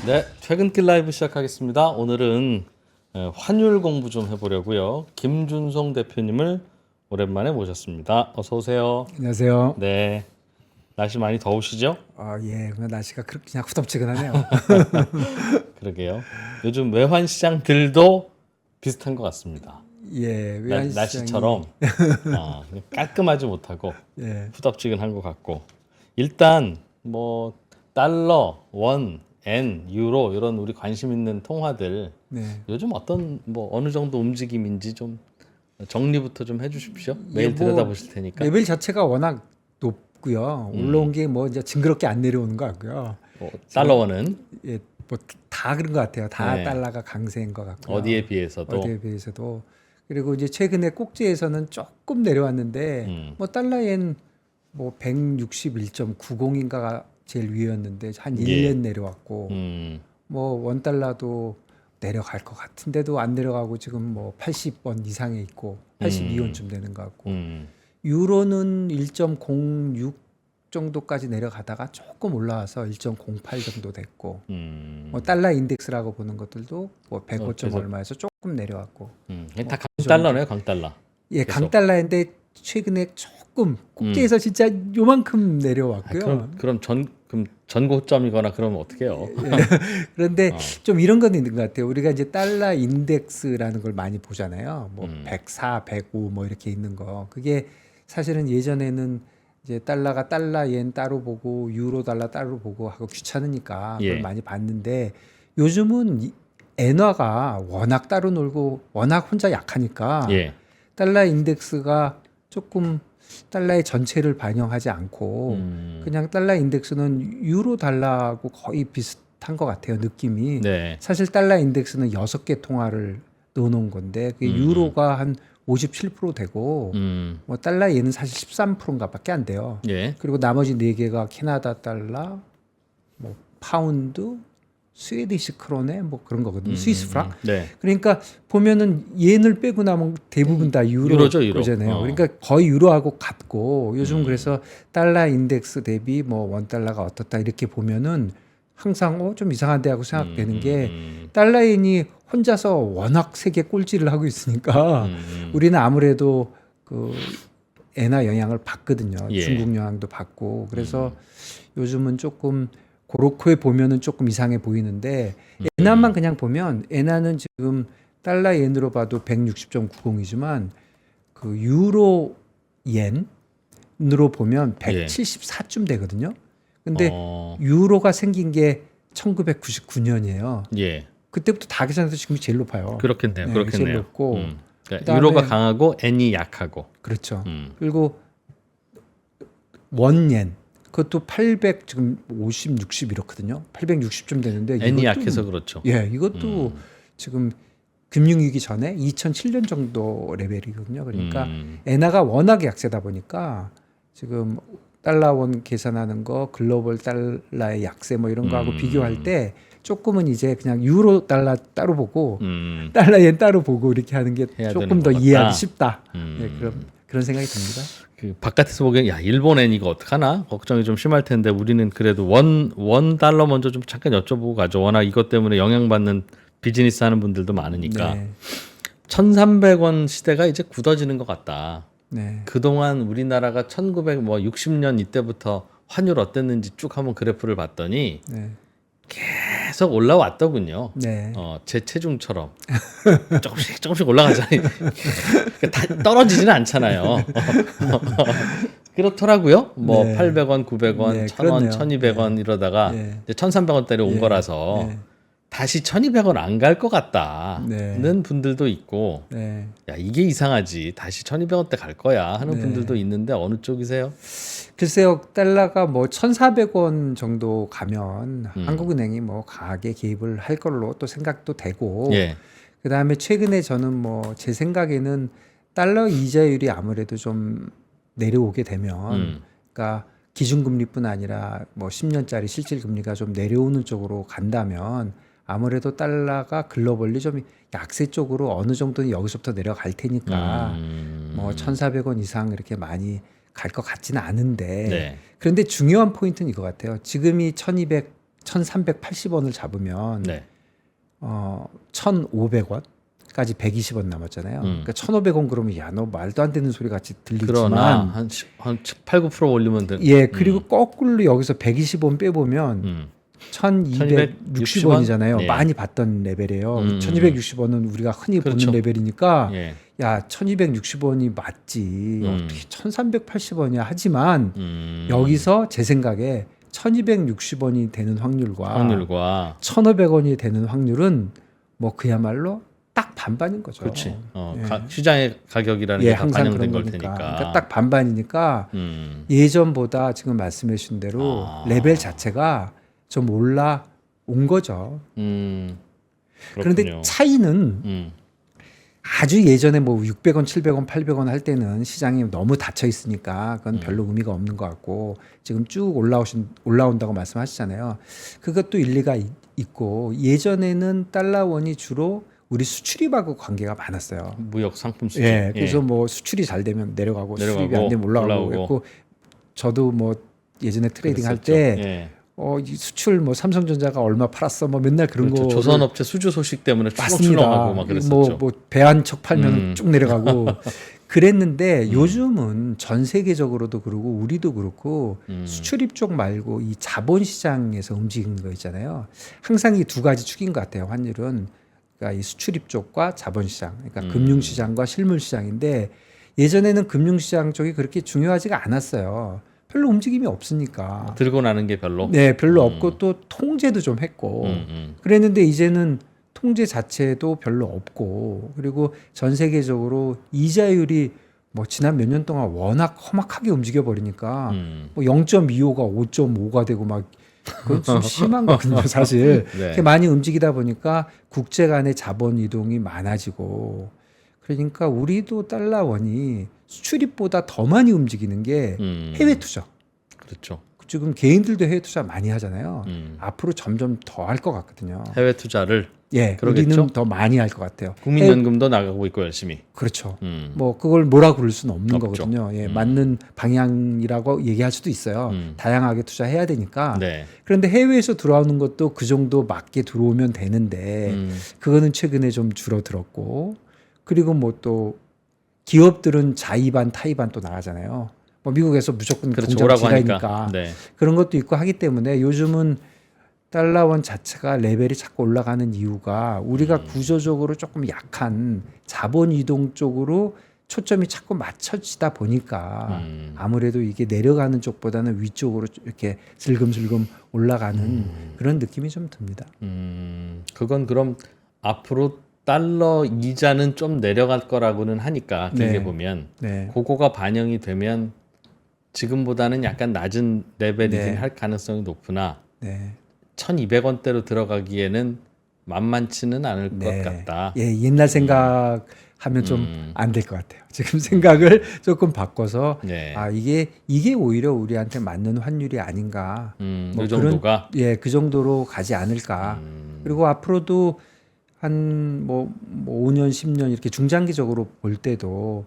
네, 퇴근길 라이브 시작하겠습니다. 오늘은 환율 공부 좀 해보려고요. 김준송 대표님을 오랜만에 모셨습니다. 어서 오세요. 안녕하세요. 네, 날씨 많이 더우시죠? 예, 그냥 날씨가 그렇게 그냥 후덥지근하네요. 그러게요. 요즘 외환 시장들도 비슷한 것 같습니다. 예, 날씨처럼 깔끔하지 못하고 예, 후덥지근한 것 같고, 일단 뭐 달러, 원, 엔, 유로 이런 우리 관심 있는 통화들 네. 요즘 어떤 어느 정도 움직임인지 좀 정리부터 좀 해주십시오. 매일 뭐 들여다보실 테니까. 레벨 자체가 워낙 높고요. 올라온 게 뭐 이제 징그럽게 안 내려오는 것 같고요. 달러 원은 예, 뭐 다 그런 것 같아요. 다 네. 달러가 강세인 것 같고요. 어디에 비해서도 어디에 비해서도. 그리고 이제 최근에 꼭지에서는 조금 내려왔는데 뭐 달러엔 뭐 161.90인가가 제일 위였는데 한 1년 내려왔고 뭐 원 달러도 내려갈 것 같은데도 안 내려가고 지금 뭐 80원 이상에 있고 82원쯤 되는 것 같고 유로는 1.06 정도까지 내려가다가 조금 올라와서 1.08 정도 됐고 뭐 달러 인덱스라고 보는 것들도 뭐 105점 얼마에서 조금 내려왔고 다 강달러네요, 강달러. 예, 계속. 강달러인데 최근에 조금 꼭지에서 진짜 요만큼 내려왔고요. 그럼 전고점이거나 그러면 어떡해요? 그런데 좀 이런 건 있는 것 같아요. 우리가 이제 달러 인덱스라는 걸 많이 보잖아요. 뭐 104, 105 뭐 이렇게 있는 거. 그게 사실은 예전에는 이제 달러가 달러 옌 따로 보고 유로 달러 따로 보고 하고 귀찮으니까 그걸 예. 많이 봤는데 요즘은 엔화가 워낙 따로 놀고 워낙 혼자 약하니까 예. 달러 인덱스가 조금 달러의 전체를 반영하지 않고 그냥 달러 인덱스는 유로 달러하고 거의 비슷한 것 같아요, 느낌이. 네. 사실 달러 인덱스는 6개 통화를 넣어놓은 건데 그 유로가 한 57% 되고 뭐 달러 얘는 사실 13%인가 밖에 안 돼요. 예. 그리고 나머지 4개가 캐나다 달러, 뭐 파운드, 스웨디시 크로네 뭐 그런 거거든요. 스위스 프랑. 네. 그러니까 보면은 예를 빼고 나면 대부분 다 유로죠, 유로. 유로잖아요. 그러니까 거의 유로하고 같고 요즘 그래서 달러 인덱스 대비 뭐 원 달러가 어떻다 이렇게 보면은 항상 좀 이상한데 하고 생각되는 게 달러인이 혼자서 워낙 세계 꼴찌를 하고 있으니까 우리는 아무래도 그 엔화 영향을 받거든요. 예. 중국 영향도 받고 그래서 요즘은 조금 그렇게 보면은 조금 이상해 보이는데 엔화만 그냥 보면 엔화는 지금 달러 엔으로 봐도 160.90이지만 그 유로 엔으로 보면 174쯤 되거든요. 근데 유로가 생긴 게 1999년이에요. 예. 그때부터 다 계산해서 지금이 제일 높아요. 그렇겠네요. 네, 그렇겠네요. 제일 높고 그러니까 그다음에- 유로가 강하고 엔이 약하고. 그렇죠. 그리고 원옌 그것도 800 지금 50, 60 이렇거든요. 860좀 되는데 엔이 이것도- 약해서 그렇죠. 예, 이것도 지금 금융위기 전에 2007년 정도 레벨이거든요. 그러니까 엔화가 워낙 약세다 보니까 지금 달러원 계산하는 거 글로벌 달러의 약세 뭐 이런 거하고 비교할 때 조금은 이제 그냥 유로 달러 따로 보고 달러 엔 따로 보고 이렇게 하는 게 해야 조금 되는 더 것 이해하기 같다. 쉽다. 예, 그런 생각이 듭니다. 그 바깥에서 보기엔 야 일본 엔 이거 어떡하나 걱정이 좀 심할 텐데 우리는 그래도 원 달러 먼저 좀 잠깐 여쭤보고 가죠. 워낙 이것 때문에 영향받는 비즈니스 하는 분들도 많으니까. 네. 1,300원 시대가 이제 굳어지는 것 같다. 네. 그동안 우리나라가 1960년 이때부터 환율 어땠는지 쭉 한번 그래프를 봤더니 네. 계속 올라왔더군요. 네. 제 체중처럼 조금씩 올라가잖아요. 다 떨어지지는 않잖아요. 그렇더라고요. 뭐 네. 800원, 900원, 네, 1,000원, 그렇네요. 1,200원 이러다가 네. 이제 1,300원대로 온 네. 거라서 네. 다시 1,200원 안 갈 것 같다는 네. 분들도 있고, 네. 야 이게 이상하지 다시 1,200원대 갈 거야 하는 네. 분들도 있는데 어느 쪽이세요? 글쎄요, 달러가 뭐 1,400원 정도 가면 한국은행이 뭐 강하게 개입을 할 걸로 또 생각도 되고, 예. 그 다음에 최근에 저는 뭐 제 생각에는 달러 이자율이 아무래도 좀 내려오게 되면, 그러니까 기준금리뿐 아니라 뭐 10년짜리 실질금리가 좀 내려오는 쪽으로 간다면 아무래도 달러가 글로벌리 좀 약세 쪽으로 어느 정도는 여기서부터 내려갈 테니까 뭐 1,400원 이상 이렇게 많이 갈 것 같지는 않은데 네. 그런데 중요한 포인트는 이거 같아요. 지금이 1,200 1,380원을 잡으면 네. 1,500원까지 120원 남았잖아요. 그러니까 1,500원 그러면 야, 너 말도 안 되는 소리 같이 들리지만 그러나 한 8, 9% 올리면 돼. 예, 그리고 거꾸로 여기서 120원 빼보면 1,260원이잖아요. 예. 많이 받던 레벨이에요. 1,260원은 우리가 흔히 그렇죠. 보는 레벨이니까 예. 야, 1,260원이 맞지. 어떻게 1,380원이야. 하지만 여기서 제 생각에 1,260원이 되는 확률과 1,500원이 되는 확률은 뭐 그야말로 딱 반반인 거죠. 그렇지. 예. 시장의 가격이라는 예, 게 다 항상 반영된 그런 걸 거니까. 테니까. 그러니까 딱 반반이니까 예전보다 지금 말씀해 주신 대로 레벨 자체가 좀 올라온 거죠. 그런데 그렇군요. 차이는 아주 예전에 뭐 600원, 700원, 800원 할 때는 시장이 너무 닫혀 있으니까 그건 별로 의미가 없는 것 같고 지금 쭉 올라온다고 말씀하시잖아요. 그것도 일리가 있고 예전에는 달러원이 주로 우리 수출입하고 관계가 많았어요. 무역 상품 수출. 예, 그래서 뭐 수출이 잘 되면 내려가고 수출입이 안 되면 올라가고 했고 저도 뭐 예전에 트레이딩 할 때 이 수출 뭐 삼성전자가 얼마 팔았어 뭐 맨날 그런 그렇죠. 거 조선업체 수주 소식 때문에 출렁출렁하고 막 그랬었죠. 뭐 배 한 척 팔면 쭉 내려가고 그랬는데 요즘은 전 세계적으로도 그러고 우리도 그렇고 수출입 쪽 말고 이 자본시장에서 움직이는 거 있잖아요. 항상 이 두 가지 축인 것 같아요. 환율은 그러니까 이 수출입 쪽과 자본시장, 그러니까 금융시장과 실물시장인데 예전에는 금융시장 쪽이 그렇게 중요하지가 않았어요. 별로 움직임이 없으니까. 들고 나는 게 별로. 네, 별로 없고 또 통제도 좀 했고 그랬는데 이제는 통제 자체도 별로 없고 그리고 전 세계적으로 이자율이 뭐 지난 몇 년 동안 워낙 험악하게 움직여 버리니까 뭐 0.25가 5.5가 되고 막 그건 좀 심한 거거든요, 사실. 네. 이렇게 많이 움직이다 보니까 국제 간의 자본 이동이 많아지고 그러니까 우리도 달러원이 수출입보다 더 많이 움직이는 게 해외 투자. 그렇죠. 지금 개인들도 해외 투자 많이 하잖아요. 앞으로 점점 더 할 것 같거든요. 해외 투자를 예, 그러겠죠? 우리는 더 많이 할 것 같아요. 국민연금도 나가고 있고 열심히. 그렇죠. 뭐 그걸 뭐라 그럴 수는 없는 없죠. 거거든요. 예, 맞는 방향이라고 얘기할 수도 있어요. 다양하게 투자해야 되니까. 네. 그런데 해외에서 들어오는 것도 그 정도 맞게 들어오면 되는데 그거는 최근에 좀 줄어들었고 그리고 뭐 또 기업들은 자의반 타의반 또 나가잖아요. 뭐 미국에서 무조건 그렇죠. 공장 오라고 지라니까 하니까. 네. 그런 것도 있고 하기 때문에 요즘은 달러원 자체가 레벨이 자꾸 올라가는 이유가 우리가 구조적으로 조금 약한 자본 이동 쪽으로 초점이 자꾸 맞춰지다 보니까 아무래도 이게 내려가는 쪽보다는 위쪽으로 이렇게 슬금슬금 올라가는 그런 느낌이 좀 듭니다. 그건 그럼 앞으로 달러 이자는 좀 내려갈 거라고는 하니까 길게 네. 보면 네. 그거가 반영이 되면 지금보다는 약간 낮은 레벨이긴 네. 할 가능성이 높으나 네. 1,200원대로 들어가기에는 만만치는 않을 네. 것 같다. 예, 옛날 생각하면 좀 안 될 것 같아요. 지금 생각을 조금 바꿔서 네. 아 이게 오히려 우리한테 맞는 환율이 아닌가. 이 정도가 예, 그 정도로 가지 않을까. 그리고 앞으로도 한 뭐 5년, 10년 이렇게 중장기적으로 볼 때도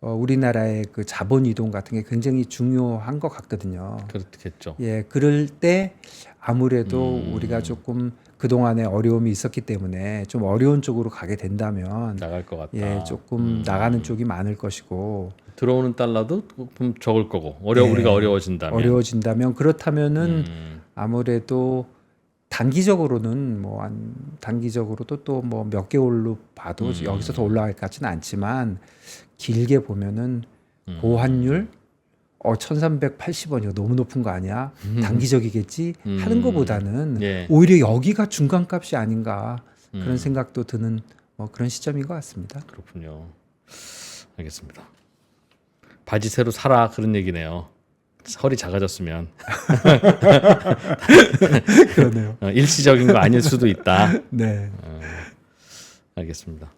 우리나라의 그 자본 이동 같은 게 굉장히 중요한 것 같거든요. 그렇겠죠. 예, 그럴 때 아무래도 우리가 조금 그동안에 어려움이 있었기 때문에 좀 어려운 쪽으로 가게 된다면 나갈 것 같다. 예, 조금 나가는 쪽이 많을 것이고 들어오는 달러도 좀 적을 거고 예, 우리가 어려워진다면 그렇다면은 아무래도 단기적으로는 뭐 한 단기적으로도 또 뭐 몇 개월로 봐도 여기서 더 올라갈 것 같지는 않지만 길게 보면은 고환율 1,380원이요. 너무 높은 거 아니야? 단기적이겠지? 하는 것보다는 예. 오히려 여기가 중간값이 아닌가 그런 생각도 드는 뭐 그런 시점인 것 같습니다. 그렇군요. 알겠습니다. 바지 새로 사라 그런 얘기네요. 허리 작아졌으면 그러네요. 일시적인 거 아닐 수도 있다. 네. 알겠습니다.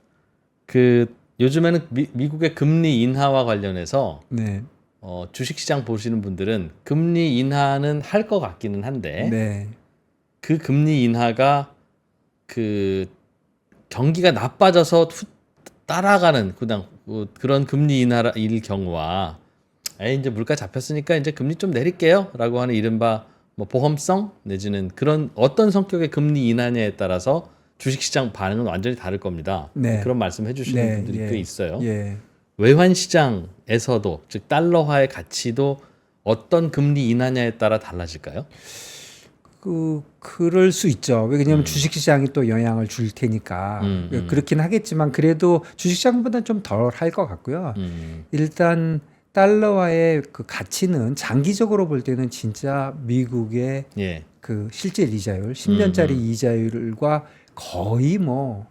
그 요즘에는 미국의 금리 인하와 관련해서 네. 주식시장 보시는 분들은 금리 인하는 할 것 같기는 한데 네. 그 금리 인하가 그 경기가 나빠져서 따라가는 그냥 그런 금리 인하일 경우와 이제 물가 잡혔으니까 이제 금리 좀 내릴게요라고 하는 이른바 뭐 보험성 내지는 그런 어떤 성격의 금리 인하냐에 따라서 주식시장 반응은 완전히 다를 겁니다. 네. 그런 말씀 해주시는 네, 분들이 예. 꽤 있어요. 예. 외환시장에서도 즉 달러화의 가치도 어떤 금리 인하냐에 따라 달라질까요? 그럴 수 있죠. 왜냐하면 주식시장이 또 영향을 줄 테니까 그렇긴 하겠지만 그래도 주식시장보다는 좀 덜 할 것 같고요. 일단 달러화의 그 가치는 장기적으로 볼 때는 진짜 미국의 예. 그 실제 이자율, 10년짜리 이자율과 거의 뭐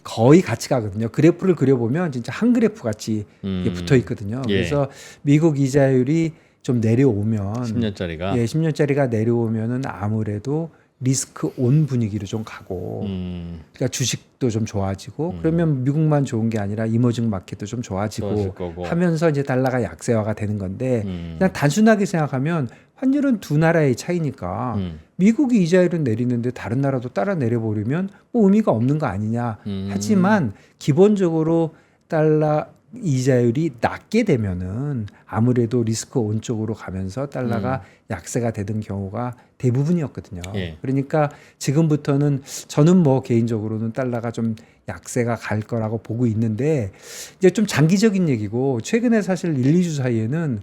거의 같이 가거든요. 그래프를 그려보면 진짜 한 그래프 같이 이게 붙어 있거든요. 예. 그래서 미국 이자율이 좀 내려오면 10년짜리가 예, 10년짜리가 내려오면은 아무래도 리스크 온 분위기로 좀 가고 그러니까 주식도 좀 좋아지고 그러면 미국만 좋은 게 아니라 이머징 마켓도 좀 좋아질 좋아지고 거고. 하면서 이제 달러가 약세화가 되는 건데 그냥 단순하게 생각하면 환율은 두 나라의 차이니까 미국이 이자율은 내리는데 다른 나라도 따라 내려버리면 뭐 의미가 없는 거 아니냐. 하지만 기본적으로 달러 이자율이 낮게 되면은 아무래도 리스크 온 쪽으로 가면서 달러가 약세가 되는 경우가 대부분이었거든요. 예. 그러니까 지금부터는 저는 뭐 개인적으로는 달러가 좀 약세가 갈 거라고 보고 있는데 이제 좀 장기적인 얘기고 최근에 사실 1, 2주 사이에는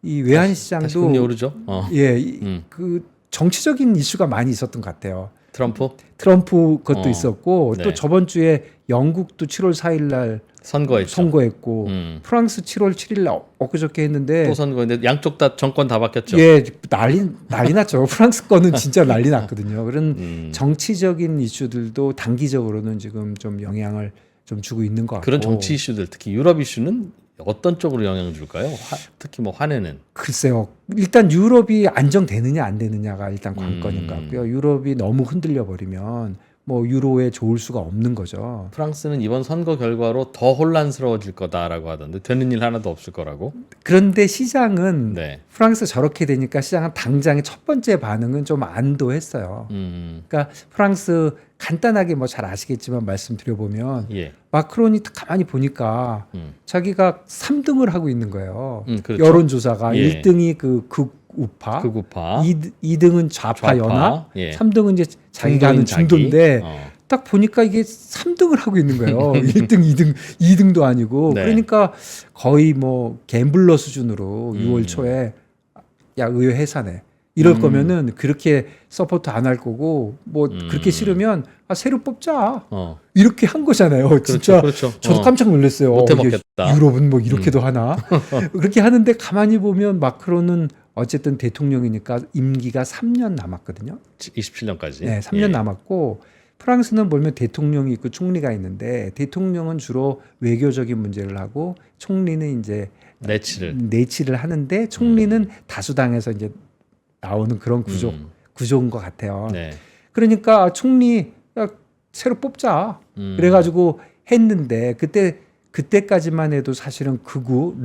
이 외환 다시 시장도 금리 오르죠. 예, 그 정치적인 이슈가 많이 있었던 것 같아요. 트럼프 것도 어. 있었고 네. 또 저번 주에 영국도 7월 4일 날 선거했죠. 선거했고 프랑스 7월 7일 날 엊그저께 했는데 또 선거인데 양쪽 다 정권 다 바뀌었죠. 예, 난리 났죠. 프랑스 거는 진짜 난리 났거든요. 그런 정치적인 이슈들도 단기적으로는 지금 좀 영향을 좀 주고 있는 것 같고. 그런 정치 이슈들 특히 유럽 이슈는 어떤 쪽으로 영향을 줄까요? 특히 뭐 화내는. 글쎄요. 일단 유럽이 안정되느냐 안 되느냐가 일단 관건인 것 같고요. 유럽이 너무 흔들려 버리면 뭐 유로에 좋을 수가 없는 거죠. 프랑스는 이번 선거 결과로 더 혼란스러워질 거다라고 하던데 되는 일 하나도 없을 거라고. 그런데 시장은 네. 프랑스 저렇게 되니까 시장은 당장의 첫 번째 반응은 좀 안도했어요. 그러니까 프랑스 간단하게 뭐 잘 아시겠지만 말씀드려보면 예. 마크론이 가만히 보니까 자기가 3등을 하고 있는 거예요. 그렇죠. 여론조사가 예. 1등이 그 극우파, 극우파, 2등은 좌파 연합, 예. 3등은 이제 자기가 하는 중도인데 딱 보니까 이게 3등을 하고 있는 거예요. 1등, 2등도 아니고. 네. 그러니까 거의 뭐 갬블러 수준으로 6월 초에 야 의회 해산해. 이럴 거면은 그렇게 서포트 안 할 거고 뭐 그렇게 싫으면 새로 뽑자. 이렇게 한 거잖아요. 진짜 그렇죠. 저도 깜짝 놀랐어요. 못해 이게 먹겠다. 유럽은 뭐 이렇게도 하나? 그렇게 하는데 가만히 보면 마크론은 어쨌든 대통령이니까 임기가 3년 남았거든요. 27년까지. 네, 3년 남았고 프랑스는 보면 대통령이 있고 총리가 있는데 대통령은 주로 외교적인 문제를 하고 총리는 이제 내치를 하는데 총리는 다수당에서 이제 나오는 그런 구조인 것 같아요. 네. 그러니까 총리 새로 뽑자. 그래가지고 했는데 그때까지만 해도 사실은 극우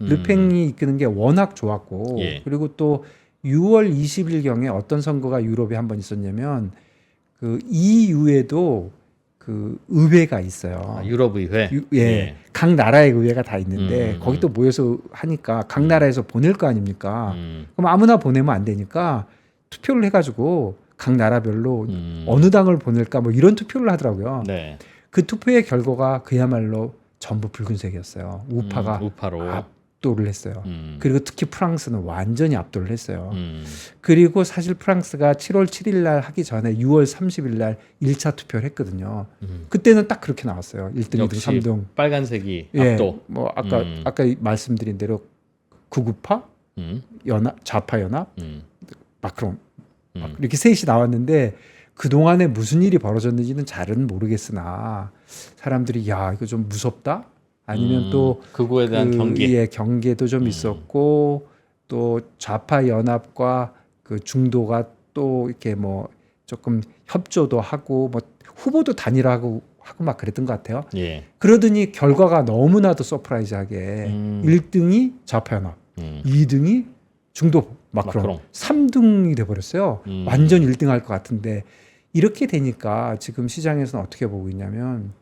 르팽이 이끄는 게 워낙 좋았고 예. 그리고 또 6월 20일경에 어떤 선거가 유럽에 한번 있었냐면 그 EU에도 그 의회가 있어요. 유럽 의회. 예. 각 나라의 의회가 다 있는데 거기 또 모여서 하니까 각 나라에서 보낼 거 아닙니까? 그럼 아무나 보내면 안 되니까 투표를 해가지고 각 나라별로 어느 당을 보낼까 뭐 이런 투표를 하더라고요. 네. 그 투표의 결과가 그야말로 전부 붉은색이었어요. 우파로 압도를 했어요. 그리고 특히 프랑스는 완전히 압도를 했어요. 그리고 사실 프랑스가 7월 7일 날 하기 전에 6월 30일 날 1차 투표를 했거든요. 그때는 딱 그렇게 나왔어요. 1등, 2등, 3등. 빨간색이 예, 압도. 뭐 아까 말씀드린 대로 극우파, 좌파 연합, 마크롱 이렇게 셋이 나왔는데 그 동안에 무슨 일이 벌어졌는지는 잘은 모르겠으나 사람들이 야 이거 좀 무섭다. 아니면 또 극우에 대한 경계. 경계도 좀 있었고 또 좌파 연합과 그 중도가 또 이렇게 뭐 조금 협조도 하고 뭐 후보도 단일화하고 막 그랬던 것 같아요. 예. 그러더니 결과가 너무나도 서프라이즈하게 1등이 좌파 연합, 2등이 중도 마크롱. 3등이 돼버렸어요. 완전 1등 할 것 같은데 이렇게 되니까 지금 시장에서는 어떻게 보고 있냐면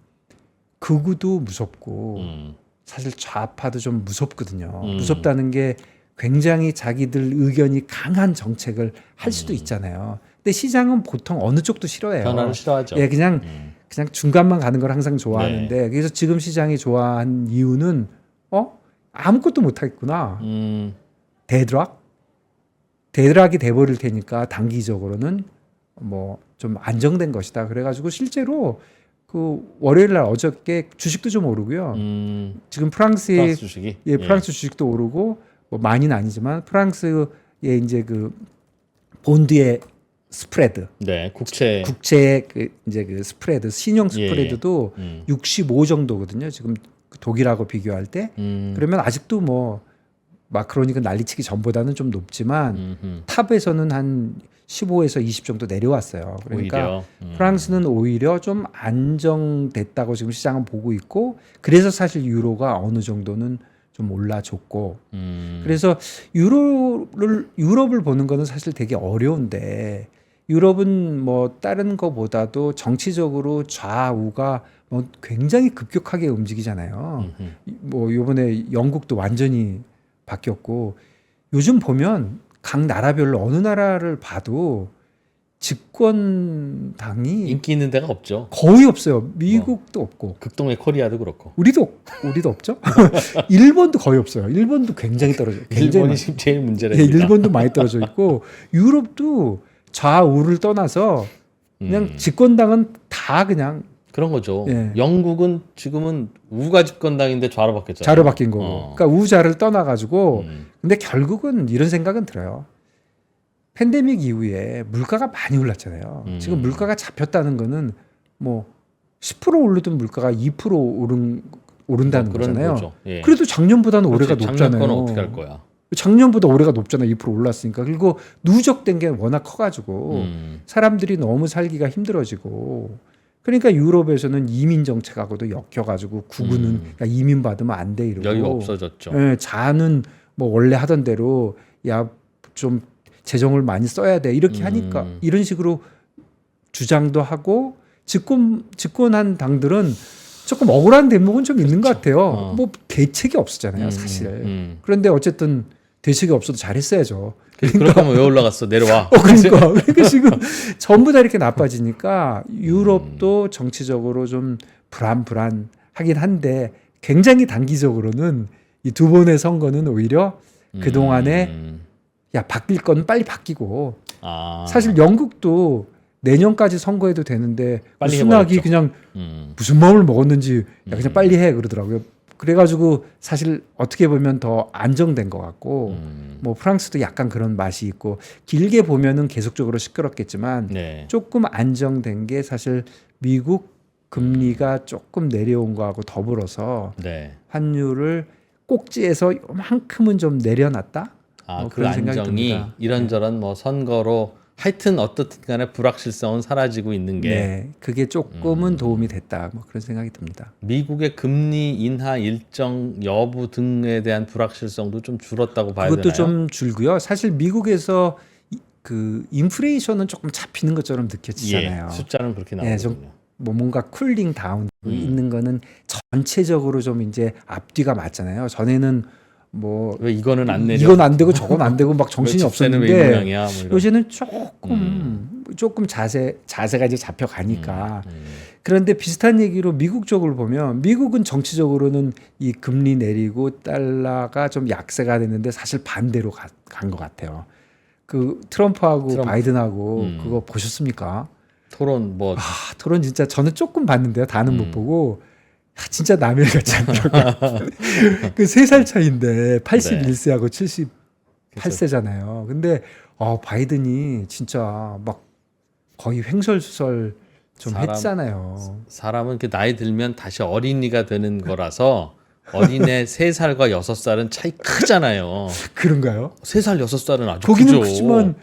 극우도 무섭고 사실 좌파도 좀 무섭거든요. 무섭다는 게 굉장히 자기들 의견이 강한 정책을 할 수도 있잖아요. 근데 시장은 보통 어느 쪽도 싫어해요. 변화를 싫어하죠. 예, 그냥 중간만 가는 걸 항상 좋아하는데 네. 그래서 지금 시장이 좋아한 이유는 아무것도 못 하겠구나. 대드락이 돼버릴 테니까 단기적으로는 뭐 좀 안정된 것이다. 그래가지고 실제로 그 월요일 날 어저께 주식도 좀 오르고요. 지금 프랑스 주식이 프랑스 주식도 오르고 뭐 많이는 아니지만 프랑스의 이제 그 본드의 스프레드, 네, 국채 이제 그 스프레드 신용 스프레드도 65 정도거든요. 지금 독일하고 비교할 때 그러면 아직도 뭐 마크로니가 난리치기 전보다는 좀 높지만 탑에서는 한 15에서 20 정도 내려왔어요. 그러니까 프랑스는 오히려 좀 안정됐다고 지금 시장은 보고 있고 그래서 사실 유로가 어느 정도는 좀 올라줬고 그래서 유럽을 보는 거는 사실 되게 어려운데 유럽은 뭐 다른 거보다도 정치적으로 좌우가 뭐 굉장히 급격하게 움직이잖아요. 뭐 이번에 영국도 완전히 바뀌었고 요즘 보면 각 나라별로 어느 나라를 봐도 집권당이 인기 있는 데가 없죠. 거의 없어요. 미국도 없고 극동의 코리아도 그렇고. 우리도 없죠. 일본도 거의 없어요. 일본도 굉장히 떨어져요. 일본이 지금 제일 문제랍니다. 예, 일본도 많이 떨어져 있고 유럽도 좌우를 떠나서 그냥 집권당은 다 그냥 그런 거죠. 예. 영국은 지금은 우가 집권당인데 좌로 바뀌었잖아요. 좌로 바뀐 거고. 그러니까 우좌를 떠나가지고 근데 결국은 이런 생각은 들어요. 팬데믹 이후에 물가가 많이 올랐잖아요. 지금 물가가 잡혔다는 거는 뭐 10% 오르던 물가가 2% 오른다는 그런 거잖아요. 거죠. 예. 그래도 작년보다는 올해가 그렇지, 높잖아요. 작년 거는 어떻게 할 거야? 작년보다 올해가 높잖아요. 2% 올랐으니까. 그리고 누적된 게 워낙 커가지고 사람들이 너무 살기가 힘들어지고 그러니까 유럽에서는 이민 정책하고도 엮여가지고 구구는 그러니까 이민 받으면 안 돼 이러고 여유 없어졌죠. 예, 자는 뭐 원래 하던 대로 야 좀 재정을 많이 써야 돼 이렇게 하니까 이런 식으로 주장도 하고 집권한 당들은 조금 억울한 대목은 좀 있는 것 같아요. 뭐 대책이 없었잖아요, 사실. 그런데 어쨌든 대책이 없어도 잘했어야죠. 그럴 거면 왜 올라갔어? 내려와. 그러니까 지금 전부 다 이렇게 나빠지니까 유럽도 정치적으로 좀 불안하긴 한데 굉장히 단기적으로는 이 두 번의 선거는 오히려 그 동안에 야 바뀔 건 빨리 바뀌고 사실 영국도 내년까지 선거해도 되는데 빨리 순학이 해버렸죠. 그냥 무슨 마음을 먹었는지 야 그냥 빨리 해 그러더라고요. 그래가지고 사실 어떻게 보면 더 안정된 것 같고 뭐 프랑스도 약간 그런 맛이 있고 길게 보면은 계속적으로 시끄럽겠지만 네. 조금 안정된 게 사실 미국 금리가 조금 내려온 거하고 더불어서 네. 환율을 꼭지에서 요만큼은 좀 내려놨다. 그 그런 생각이 안정이 듭니다. 이런저런 뭐 선거로 하여튼 어떻든 간에 불확실성은 사라지고 있는 게 네, 그게 조금은 도움이 됐다. 뭐 그런 생각이 듭니다. 미국의 금리 인하 일정 여부 등에 대한 불확실성도 좀 줄었다고 봐야 그것도 되나요? 좀 줄고요. 사실 미국에서 그 인플레이션은 조금 잡히는 것처럼 느껴지잖아요. 예, 숫자는 그렇게 예, 나오거든요. 뭐 뭔가 쿨링 다운 있는 거는 전체적으로 좀 이제 앞뒤가 맞잖아요. 전에는 뭐 왜 이거는 안 내려? 이건 안 되고 저건 안 되고 막 정신이 왜 집세는 왜 이 없었는데 모양이야? 뭐 이런. 요새는 조금 자세가 이제 잡혀가니까 그런데 비슷한 얘기로 미국 쪽을 보면 미국은 정치적으로는 이 금리 내리고 달러가 좀 약세가 됐는데 사실 반대로 간 것 같아요. 그 트럼프하고 바이든하고 그거 보셨습니까? 토론 뭐 토론 진짜 저는 조금 봤는데요. 다는 못 보고 진짜 남의 일 같지 않더라고요. 그 3살 차이인데 81세하고 78세잖아요. 근데 바이든이 진짜 막 거의 횡설수설 좀 했잖아요. 사람은 이렇게 나이 들면 다시 어린이가 되는 거라서 어린애 3살과 6살은 차이 크잖아요. 그런가요? 3살, 6살은 아주 거기는 크죠. 크지만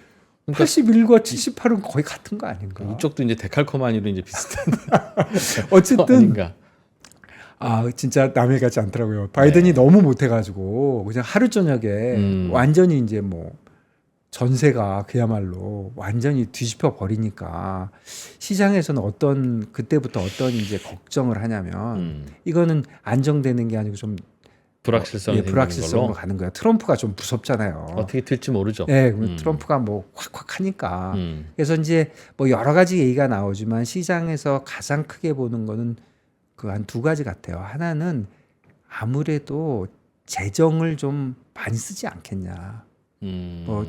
81과 78은 거의 같은 거 아닌가? 이쪽도 이제 데칼코마니로 이제 비슷한 어쨌든 아닌가. 진짜 남의 같지 않더라고요. 바이든이 너무 못해가지고 그냥 하루 저녁에 완전히 이제 뭐 전세가 그야말로 완전히 뒤집혀 버리니까 시장에서는 그때부터 어떤 이제 걱정을 하냐면 이거는 안정되는 게 아니고 좀 불확실성이 생기는 불확실성으로 걸로 가는 거예요. 트럼프가 좀 무섭잖아요. 어떻게 될지 모르죠. 네, 트럼프가 뭐 확확 하니까. 음. 그래서 이제 뭐 여러 가지 얘기가 나오지만 시장에서 가장 크게 보는 거는 그 한 두 가지 같아요. 하나는 아무래도 재정을 좀 많이 쓰지 않겠냐. 뭐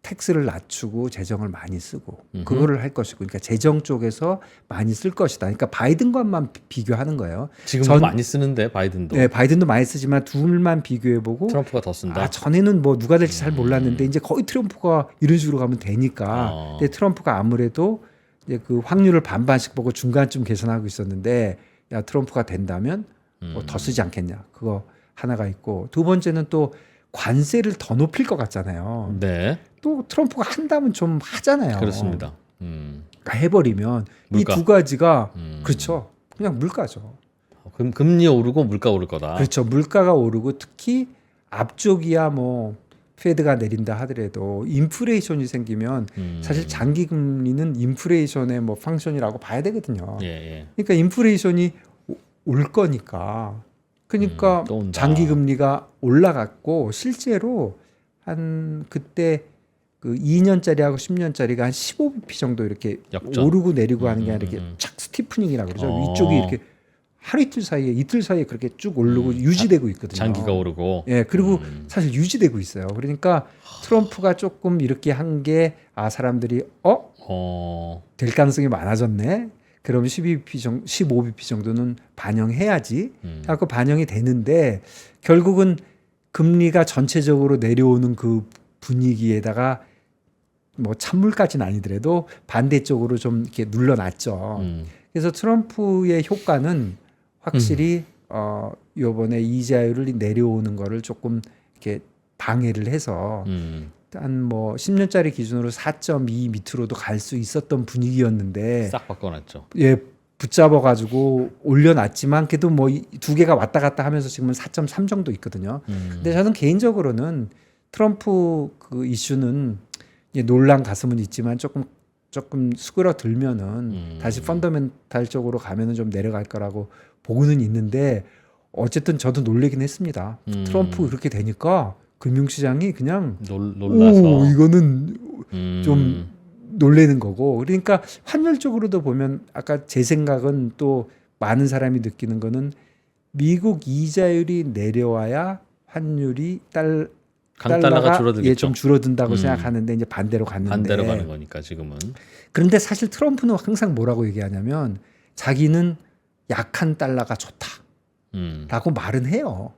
텍스를 낮추고 재정을 많이 쓰고 그거를 할 것이고, 그러니까 재정 쪽에서 많이 쓸 것이다. 그러니까 바이든과만 비교하는 거예요. 지금도 많이 쓰는데 바이든도. 네, 바이든도 많이 쓰지만 둘만 비교해보고 트럼프가 더 쓴다. 전에는 뭐 누가 될지 잘 몰랐는데 이제 거의 트럼프가 이런 식으로 가면 되니까. 근데 트럼프가 아무래도 이제 그 확률을 반반씩 보고 중간쯤 계산하고 있었는데, 야, 트럼프가 된다면 뭐 더 쓰지 않겠냐. 그거 하나가 있고, 두 번째는 또 관세를 더 높일 것 같잖아요. 네, 또 트럼프가 한다면 좀 하잖아요. 그렇습니다. 그러니까 해버리면 물가. 이 두 가지가 그렇죠. 그냥 물가죠. 금리 오르고 물가 오를 거다. 그렇죠. 물가가 오르고 특히 앞쪽이야 뭐 페드가 내린다 하더라도 인플레이션이 생기면 사실 장기 금리는 인플레이션의 뭐 펑션이라고 봐야 되거든요. 예, 예. 그러니까 인플레이션이 올 거니까. 그러니까 또 온다. 장기 금리가 올라갔고 실제로 한 그때 그 2년짜리하고 10년짜리가 한 15bp 정도 이렇게 역전. 오르고 내리고 하는 게 아니라 이렇게 착 스티프닝이라고 그러죠. 위쪽이 이렇게 하루 이틀 사이에 그렇게 쭉 오르고 유지되고 있거든요. 장기가 오르고. 예, 그리고 사실 유지되고 있어요. 그러니까 트럼프가 조금 이렇게 한 게 사람들이 될 가능성이 많아졌네. 그럼 15bp 정도는 반영해야지. 하고 반영이 되는데 결국은 금리가 전체적으로 내려오는 그 분위기에다가 뭐 찬물까지는 아니더라도 반대쪽으로 좀 이렇게 눌러놨죠. 그래서 트럼프의 효과는 확실히 요번에 이자율이 내려오는 거를 조금 이렇게 방해를 해서 한 뭐 10년짜리 기준으로 4.2 밑으로도 갈 수 있었던 분위기였는데 싹 바꿔놨죠. 예, 붙잡아 가지고 올려놨지만 그래도 뭐 두 개가 왔다 갔다 하면서 지금은 4.3 정도 있거든요. 근데 저는 개인적으로는 트럼프 그 이슈는 논란 가슴은 있지만 조금 수그러들면은 다시 펀더멘탈적으로 가면은 좀 내려갈 거라고 보고는 있는데, 어쨌든 저도 놀라긴 했습니다. 트럼프 그렇게 되니까 금융시장이 그냥 놀라서 이거는 좀 놀래는 거고. 그러니까 환율적으로도 보면 아까 제 생각은 또 많은 사람이 느끼는 거는 미국 이자율이 내려와야 환율이 강달러가 줄어들겠죠. 좀 줄어든다고 생각하는데 이제 반대로 갔는데. 반대로 가는 거니까 지금은. 그런데 사실 트럼프는 항상 뭐라고 얘기하냐면 자기는 약한 달러가 좋다라고 말은 해요.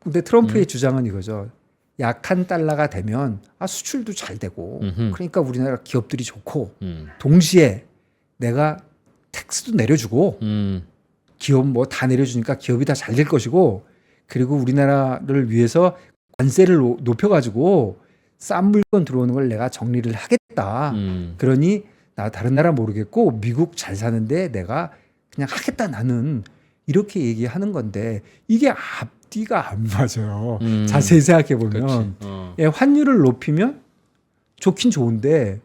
근데 트럼프의 주장은 이거죠. 약한 달러가 되면 수출도 잘 되고 그러니까 우리나라 기업들이 좋고 동시에 내가 텍스도 내려주고 기업 뭐 다 내려주니까 기업이 다 잘 될 것이고, 그리고 우리나라를 위해서 관세를 높여가지고 싼 물건 들어오는 걸 내가 정리를 하겠다. 그러니 나 다른 나라 모르겠고 미국 잘 사는데 내가 그냥 하겠다 나는, 이렇게 얘기하는 건데 이게 앞뒤가 안 맞아요. 자세히 생각해 보면 예, 환율을 높이면 좋긴 좋은데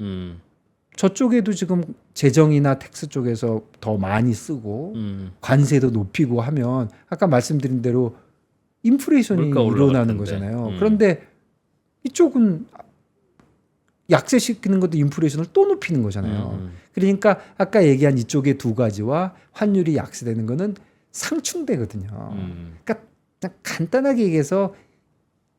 저쪽에도 지금 재정이나 텍스 쪽에서 더 많이 쓰고 관세도 높이고 하면 아까 말씀드린 대로 인플레이션이 일어나는 거잖아요. 그런데 이쪽은 약세시키는 것도 인플레이션을 또 높이는 거잖아요. 그러니까 아까 얘기한 이쪽의 두 가지와 환율이 약세되는 거는 상충되거든요. 그러니까 그냥 간단하게 얘기해서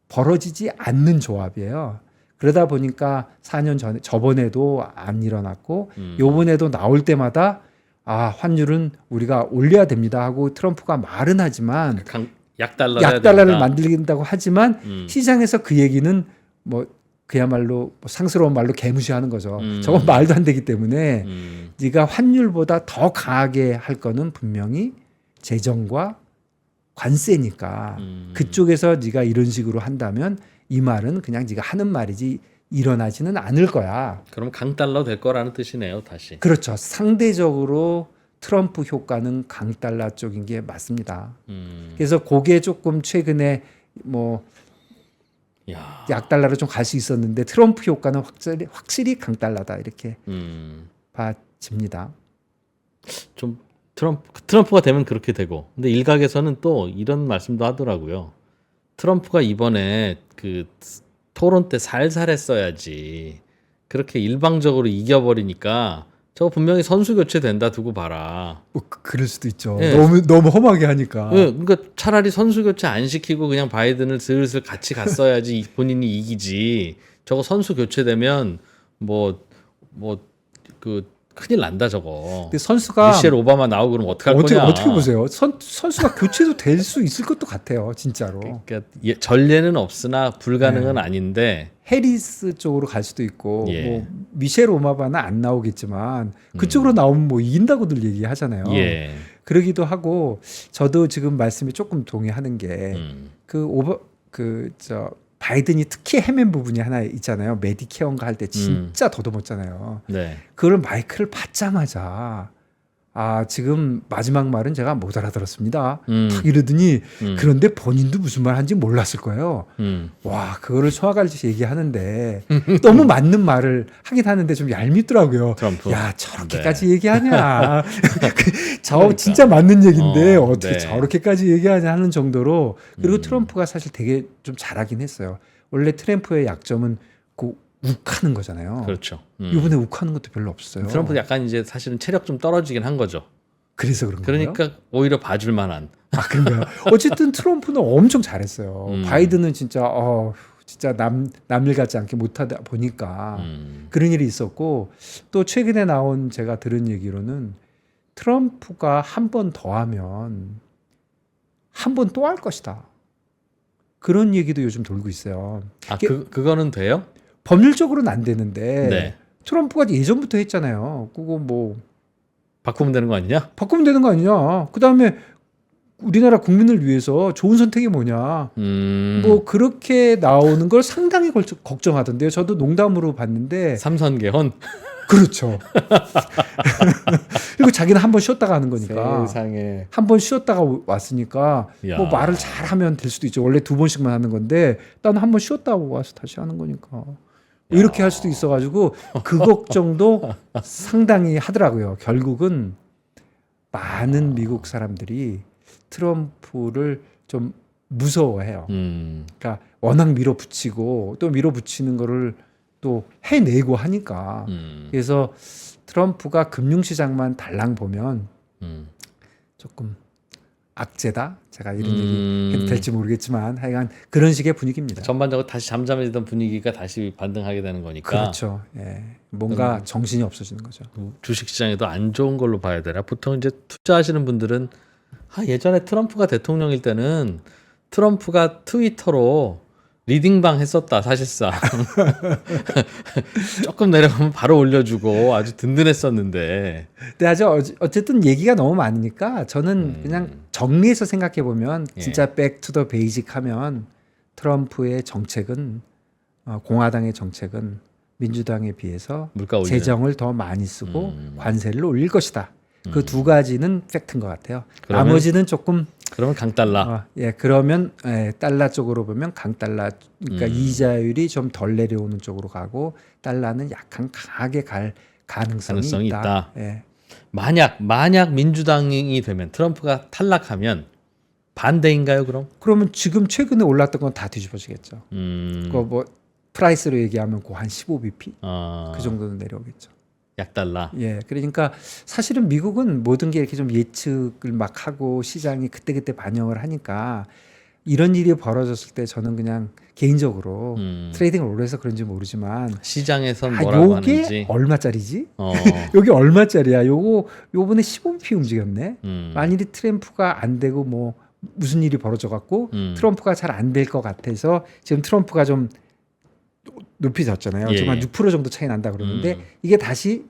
벌어지지 않는 조합이에요. 그러다 보니까 4년 전에 저번에도 안 일어났고 요번에도 나올 때마다 환율은 우리가 올려야 됩니다 하고 트럼프가 말은 하지만 약달러를 만들긴다고 하지만 시장에서 그 얘기는 뭐 그야말로 상스러운 말로 개무시하는 거죠. 저건 말도 안 되기 때문에 네가 환율보다 더 강하게 할 거는 분명히 재정과 관세니까 그쪽에서 네가 이런 식으로 한다면 이 말은 그냥 네가 하는 말이지 일어나지는 않을 거야. 그럼 강달러 될 거라는 뜻이네요, 다시. 그렇죠. 상대적으로 트럼프 효과는 강달러 쪽인 게 맞습니다. 그래서 그게 조금 최근에 뭐 약달러로 좀 갈 수 있었는데 트럼프 효과는 확실히 강달러다 이렇게 봐집니다. 좀 트럼프가 되면 그렇게 되고. 근데 일각에서는 또 이런 말씀도 하더라고요. 트럼프가 이번에 그 토론 때 살살 했어야지. 그렇게 일방적으로 이겨버리니까 저거 분명히 선수 교체된다 두고 봐라. 그럴 수도 있죠. 예. 너무 험하게 하니까. 예, 그러니까 차라리 선수 교체 안 시키고 그냥 바이든을 슬슬 같이 갔어야지 본인이 이기지. 저거 선수 교체되면 그 큰일 난다 저거. 근데 선수가 미셸 오바마 나오고 그러면 어떡할 거냐. 어떻게 보세요? 선수가 교체도 될 수 있을 것도 같아요, 진짜로. 그러니까 전례는 없으나 불가능은 아닌데. 해리스 쪽으로 갈 수도 있고, 예. 뭐 미셸 오바마는 안 나오겠지만 그쪽으로 나오면 뭐 이긴다고들 얘기하잖아요. 예. 그러기도 하고, 저도 지금 말씀에 조금 동의하는 게 바이든이 특히 헤맨 부분이 하나 있잖아요. 메디케어인가 할 때 진짜 더듬었잖아요. 네. 그걸 마이크를 받자마자 지금 마지막 말은 제가 못 알아들었습니다. 탁 이러더니 그런데 본인도 무슨 말 하는지 몰랐을 거예요. 와, 그거를 소화갈듯이 얘기하는데 너무 맞는 말을 하긴 하는데 좀 얄밉더라고요. 트럼프. 야, 저렇게까지 얘기하냐. 저 진짜 맞는 얘기인데 어떻게 네. 저렇게까지 얘기하냐 하는 정도로. 그리고 트럼프가 사실 되게 좀 잘하긴 했어요. 원래 트럼프의 약점은 그 욱하는 거잖아요. 그렇죠. 이번에 욱하는 것도 별로 없어요. 트럼프 약간 이제 사실은 체력 좀 떨어지긴 한 거죠. 그래서 그런 거예요? 그러니까 오히려 봐줄 만한. 그런가요? 어쨌든 트럼프는 엄청 잘했어요. 바이든은 진짜 남일 같지 않게 못하다 보니까 그런 일이 있었고, 또 최근에 나온 제가 들은 얘기로는 트럼프가 한 번 더 하면 한 번 또 할 것이다. 그런 얘기도 요즘 돌고 있어요. 그거는 돼요? 법률적으로는 안 되는데 네. 트럼프가 예전부터 했잖아요. 그거 뭐 바꾸면 되는 거 아니냐? 바꾸면 되는 거 아니냐. 그다음에 우리나라 국민을 위해서 좋은 선택이 뭐냐. 뭐 그렇게 나오는 걸 상당히 걱정하던데요. 저도 농담으로 봤는데. 삼선 개헌. 그렇죠. 그리고 자기는 한 번 쉬었다가 하는 거니까. 세상에. 한 번 쉬었다가 왔으니까 야. 뭐 말을 잘하면 될 수도 있죠. 원래 2번씩만 하는 건데 나는 한 번 쉬었다 와서 다시 하는 거니까. 이렇게 할 수도 있어가지고 그 걱정도 상당히 하더라고요. 결국은 많은 미국 사람들이 트럼프를 좀 무서워해요. 그러니까 워낙 밀어붙이고 또 밀어붙이는 거를 또 해내고 하니까. 그래서 트럼프가 금융시장만 달랑 보면 조금 악재다? 제가 이런 얘기 해도 될지 모르겠지만 하여간 그런 식의 분위기입니다. 전반적으로 다시 잠잠해지던 분위기가 다시 반등하게 되는 거니까. 그렇죠. 예. 뭔가 정신이 없어지는 거죠. 주식시장에도 안 좋은 걸로 봐야 되나? 보통 이제 투자하시는 분들은 예전에 트럼프가 대통령일 때는 트럼프가 트위터로 리딩방 했었다 사실상. 조금 내려가면 바로 올려주고 아주 든든했었는데. 근데 어쨌든 얘기가 너무 많으니까 저는 그냥 정리해서 생각해 보면 진짜 백투더 베이직 하면 트럼프의 정책은 공화당의 정책은 민주당에 비해서 물가 재정을 더 많이 쓰고 관세를 올릴 것이다. 그 두 가지는 팩트인 것 같아요. 나머지는 조금 그러면 강달러. 그러면 달러 쪽으로 보면 강달러, 그러니까 이자율이 좀 덜 내려오는 쪽으로 가고 달러는 약간 강하게 갈 가능성이 있다. 예. 만약 민주당이 되면 트럼프가 탈락하면 반대인가요, 그럼? 그러면 지금 최근에 올랐던 건 다 뒤집어지겠죠. 그거 뭐 프라이스로 얘기하면 한 15bp 그 정도는 내려오겠죠. 약달러. 예, 그러니까 사실은 미국은 모든 게 이렇게 좀 예측을 막 하고 시장이 그때그때 반영을 하니까 이런 일이 벌어졌을 때 저는 그냥 개인적으로 트레이딩을 오래 해서 그런지 모르지만 시장에선 뭐라고 요게 하는지 얼마짜리지? 여기 얼마짜리야? 요번에 15bp 움직였네. 만일이 트럼프가 안 되고 뭐 무슨 일이 벌어져 갖고 트럼프가 잘 안 될 것 같아서 지금 트럼프가 좀 높이졌잖아요. 예. 지금 한 6% 정도 차이 난다 그러는데 이게 다시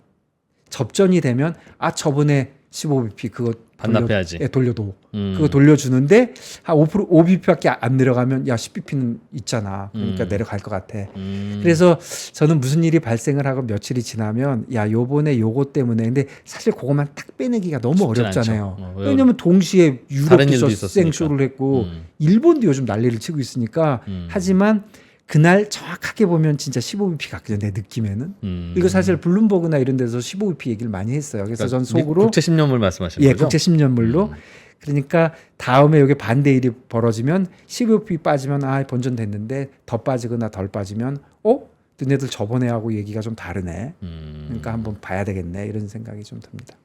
접전이 되면 저번에 15bp 그거 반납해야지. 돌려도 그거 돌려주는데 한 5bp밖에 안 내려가면 10bp는 있잖아. 그러니까 내려갈 것 같아. 그래서 저는 무슨 일이 발생을 하고 며칠이 지나면 요번에 요거 때문에 근데 사실 그것만 딱 빼내기가 너무 어렵잖아요. 왜냐면 동시에 유럽도 생쇼를 했고 일본도 요즘 난리를 치고 있으니까 하지만 그날 정확하게 보면 진짜 15bp 같거든요. 내 느낌에는. 이거 사실 블룸버그나 이런 데서 15bp 얘기를 많이 했어요. 그래서 전 속으로 국제 10년물 말씀하시는 거죠? 국제 10년물로. 그러니까 다음에 여기 반대 일이 벌어지면 15bp 빠지면 본전 됐는데 더 빠지거나 덜 빠지면 너네들 저번에 하고 얘기가 좀 다르네. 그러니까 한번 봐야 되겠네. 이런 생각이 좀 듭니다.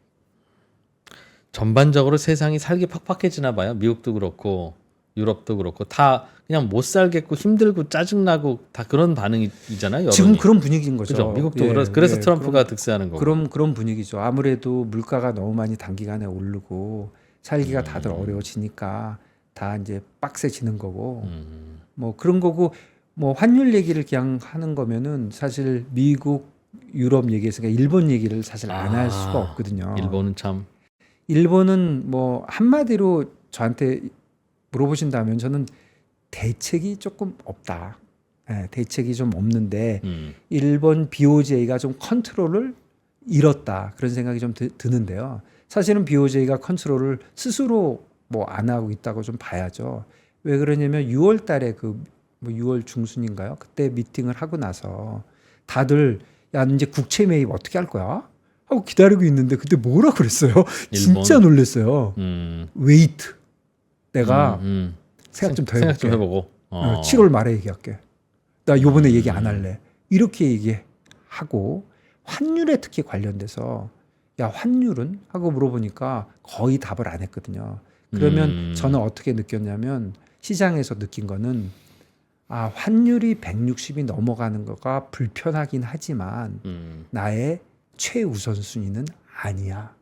전반적으로 세상이 살기 팍팍해지나 봐요. 미국도 그렇고 유럽도 그렇고 다 그냥 못 살겠고 힘들고 짜증나고 다 그런 반응이잖아요. 여론이. 지금 그런 분위기인 거죠. 그죠? 미국도 그래서 트럼프가 득세하는 거고. 그런 분위기죠. 아무래도 물가가 너무 많이 단기간에 오르고 살기가 다들 어려워지니까 다 이제 빡세지는 거고 뭐 그런 거고 뭐 환율 얘기를 그냥 하는 거면은 사실 미국, 유럽 얘기에서 일본 얘기를 사실 안 할 수가 없거든요. 일본은 참. 일본은 뭐 한마디로 저한테 물어보신다면 저는 대책이 조금 없다. 대책이 좀 없는데 일본 BOJ가 좀 컨트롤을 잃었다. 그런 생각이 좀 드는데요. 사실은 BOJ가 컨트롤을 스스로 뭐 안 하고 있다고 좀 봐야죠. 왜 그러냐면 6월 달에 뭐 6월 중순인가요? 그때 미팅을 하고 나서 다들 야 이제 국채 매입 어떻게 할 거야? 하고 기다리고 있는데 그때 뭐라 그랬어요? 진짜 놀랐어요. 웨이트. 내가 생각 좀 더 생각 좀 해보고 7월 말에 얘기할게. 나 요번에 얘기 안 할래. 이렇게 얘기하고 환율에 특히 관련돼서 야 환율은? 하고 물어보니까 거의 답을 안 했거든요. 그러면 저는 어떻게 느꼈냐면 시장에서 느낀 거는 환율이 160이 넘어가는 거가 불편하긴 하지만 나의 최우선순위는 아니야.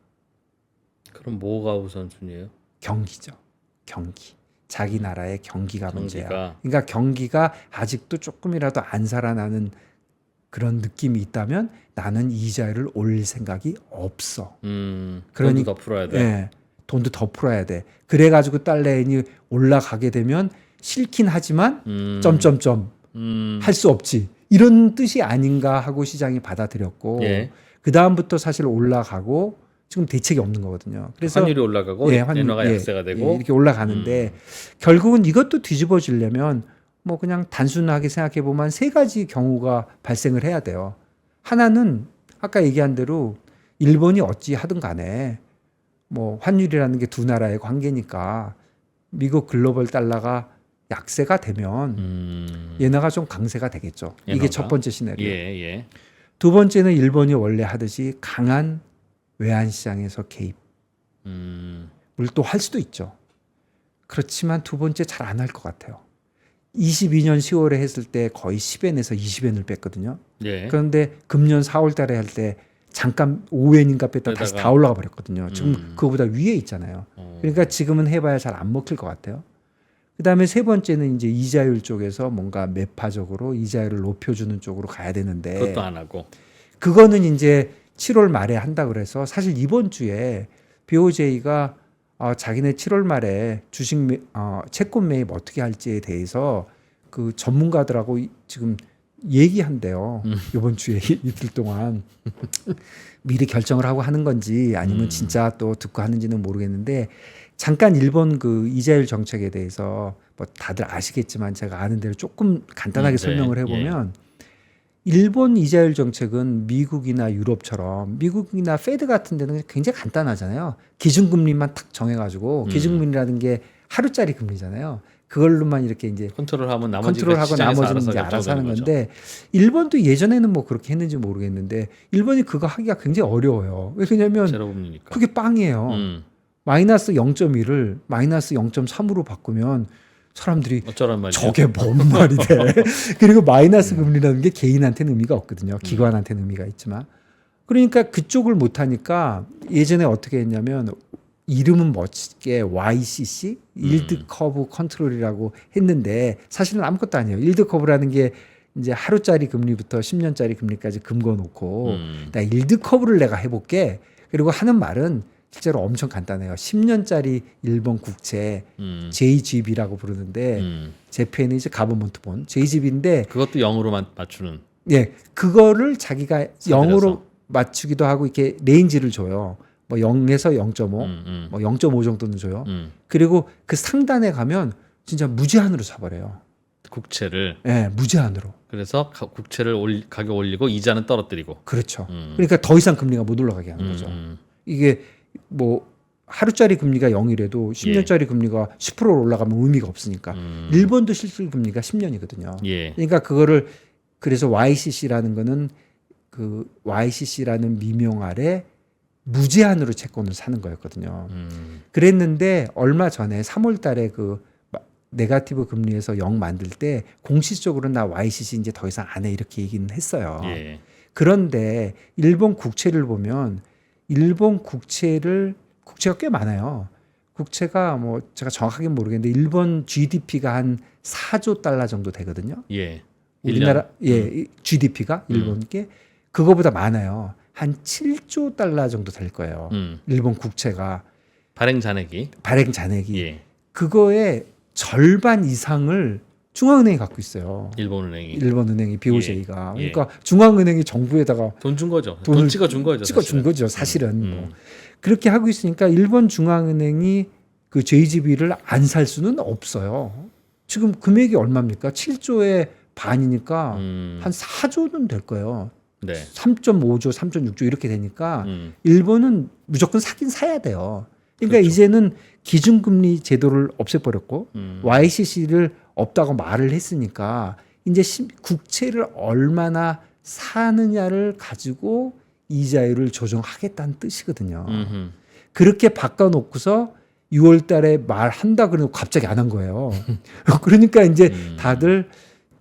그럼 뭐가 우선순위예요? 경기죠. 경기. 자기 나라의 경기가 문제야. 경기가. 그러니까 경기가 아직도 조금이라도 안 살아나는 그런 느낌이 있다면 나는 이자율을 올릴 생각이 없어. 돈도 더 풀어야 돼. 네, 돈도 더 풀어야 돼. 그래가지고 달러엔이 올라가게 되면 싫긴 하지만 점점점 할 수 없지. 이런 뜻이 아닌가 하고 시장이 받아들였고 그 다음부터 사실 올라가고 지금 대책이 없는 거거든요. 그래서 환율이 올라가고 엔화가 약세가 되고 이렇게 올라가는데 결국은 이것도 뒤집어지려면 뭐 그냥 단순하게 생각해 보면 세 가지 경우가 발생을 해야 돼요. 하나는 아까 얘기한 대로 일본이 어찌 하든 간에 뭐 환율이라는 게 두 나라의 관계니까 미국 글로벌 달러가 약세가 되면 엔화가 좀 강세가 되겠죠. 엔화가? 이게 첫 번째 시나리오. 예. 두 번째는 일본이 원래 하듯이 강한 외환 시장에서 개입. 을 또 할 수도 있죠. 그렇지만 두 번째 잘 안 할 것 같아요. 22년 10월에 했을 때 거의 10엔에서 20엔을 뺐거든요. 예. 그런데 금년 4월 달에 할 때 잠깐 5엔인가 뺐다 다시 다 올라가 버렸거든요. 지금 그거보다 위에 있잖아요. 그러니까 지금은 해봐야 잘 안 먹힐 것 같아요. 그다음에 세 번째는 이제 이자율 쪽에서 뭔가 매파적으로 이자율을 높여주는 쪽으로 가야 되는데 그것도 안 하고 그거는 이제 7월 말에 한다 그래서 사실 이번 주에 BOJ가 자기네 7월 말에 주식 채권 매입 어떻게 할지에 대해서 그 전문가들하고 지금 얘기한대요. 이번 주에 이틀 동안 미리 결정을 하고 하는 건지 아니면 진짜 또 듣고 하는지는 모르겠는데 잠깐 일본 그 이자율 정책에 대해서 뭐 다들 아시겠지만 제가 아는 대로 조금 간단하게 설명을 해보면 일본 이자율 정책은 미국이나 유럽처럼 미국이나 페드 같은 데는 굉장히 간단하잖아요. 기준금리만 탁 정해가지고 기준금리라는 게 하루짜리 금리잖아요. 그걸로만 이렇게 이제 컨트롤하고 나머지는 이제 알아서 하는 건데 일본도 예전에는 뭐 그렇게 했는지 모르겠는데 일본이 그거 하기가 굉장히 어려워요. 왜냐하면 제로금리니까. 그게 빵이에요. 마이너스 0.1을 마이너스 0.3으로 바꾸면 사람들이 어쩌란 말이야. 저게 뭔 말이 돼. 그리고 마이너스 금리라는 게 개인한테는 의미가 없거든요. 기관한테는 의미가 있지만. 그러니까 그쪽을 못하니까 예전에 어떻게 했냐면 이름은 멋지게 YCC, 일드 커브 컨트롤이라고 했는데 사실은 아무것도 아니에요. 일드 커브라는 게 이제 하루짜리 금리부터 10년짜리 금리까지 금거 놓고 나 일드 커브를 내가 해볼게. 그리고 하는 말은 실제로 엄청 간단해요. 10년짜리 일본 국채 JGB라고 부르는데 재패니즈 가버먼트 본 JGB인데 그것도 0으로 맞추는. 예, 그거를 자기가 사들여서. 0으로 맞추기도 하고 이렇게 레인지를 줘요. 뭐 0에서 0.5, 뭐 0.5 정도는 줘요. 그리고 그 상단에 가면 진짜 무제한으로 사버려요. 국채를. 예, 무제한으로. 그래서 국채를 가격 올리고 이자는 떨어뜨리고. 그렇죠. 그러니까 더 이상 금리가 못 올라가게 하는 거죠. 이게 뭐 하루짜리 금리가 0이라도 10년짜리 금리가 10% 올라가면 의미가 없으니까. 일본도 실질 금리가 10년이거든요. 예. 그러니까 그거를 그래서 YCC라는 거는 그 YCC라는 미명 아래 무제한으로 채권을 사는 거였거든요. 그랬는데 얼마 전에 3월 달에 그 네거티브 금리에서 0 만들 때 공식적으로 나 YCC 이제 더 이상 안 해 이렇게 얘기는 했어요. 예. 그런데 일본 국채를 보면 일본 국채가 꽤 많아요. 국채가 뭐 제가 정확하게 모르겠는데 일본 GDP가 한 4조 달러 정도 되거든요. 예. 우리나라 GDP가 일본께 그거보다 많아요. 한 7조 달러 정도 될 거예요. 일본 국채가 발행 잔액이. 예. 그거의 절반 이상을 중앙은행이 갖고 있어요. 일본은행이 BOJ가. 예. 그러니까 중앙은행이 정부에다가 돈 준 거죠. 돈 찍어준 거죠. 찍어준 거죠. 사실은. 뭐. 그렇게 하고 있으니까 일본 중앙은행이 그 JGB를 안 살 수는 없어요. 지금 금액이 얼마입니까? 7조의 반이니까 한 4조는 될 거예요. 네. 3.5조, 3.6조 이렇게 되니까 일본은 무조건 사긴 사야 돼요. 그러니까 그렇죠. 이제는 기준금리 제도를 없애버렸고 YCC를 없다고 말을 했으니까 이제 국채를 얼마나 사느냐를 가지고 이자율을 조정하겠다는 뜻이거든요. 그렇게 바꿔놓고서 6월 달에 말한다 그러고 갑자기 안 한 거예요. 그러니까 이제 다들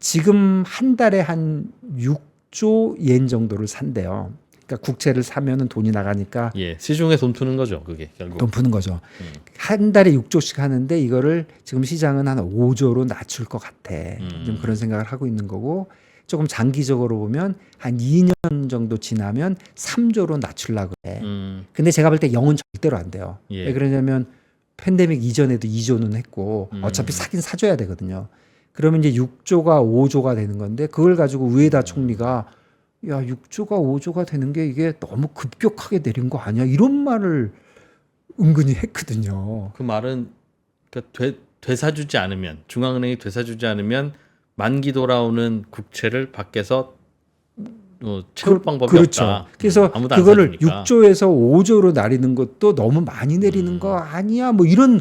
지금 한 달에 한 6조 옌 정도를 산대요. 그러니까 국채를 사면은 돈이 나가니까 예, 시중에 돈 푸는 거죠, 그게 결국. 돈 푸는 거죠. 한 달에 6조씩 하는데 이거를 지금 시장은 한 5조로 낮출 것 같아. 좀 그런 생각을 하고 있는 거고 조금 장기적으로 보면 한 2년 정도 지나면 3조로 낮추려고 해. 근데 제가 볼 때 0은 절대로 안 돼요. 예. 왜 그러냐면 팬데믹 이전에도 2조는 했고 어차피 사긴 사줘야 되거든요. 그러면 이제 6조가 5조가 되는 건데 그걸 가지고 우에다 총리가 야 6조가 5조가 되는 게 이게 너무 급격하게 내린 거 아니야? 이런 말을 은근히 했거든요. 그 말은 그러니까 되사주지 않으면 중앙은행이 되사주지 않으면 만기 돌아오는 국채를 밖에서 채울 방법이 그렇죠. 없다. 그래서 아무도 안 그거를 사주니까. 6조에서 5조로 나리는 것도 너무 많이 내리는 거 아니야? 뭐 이런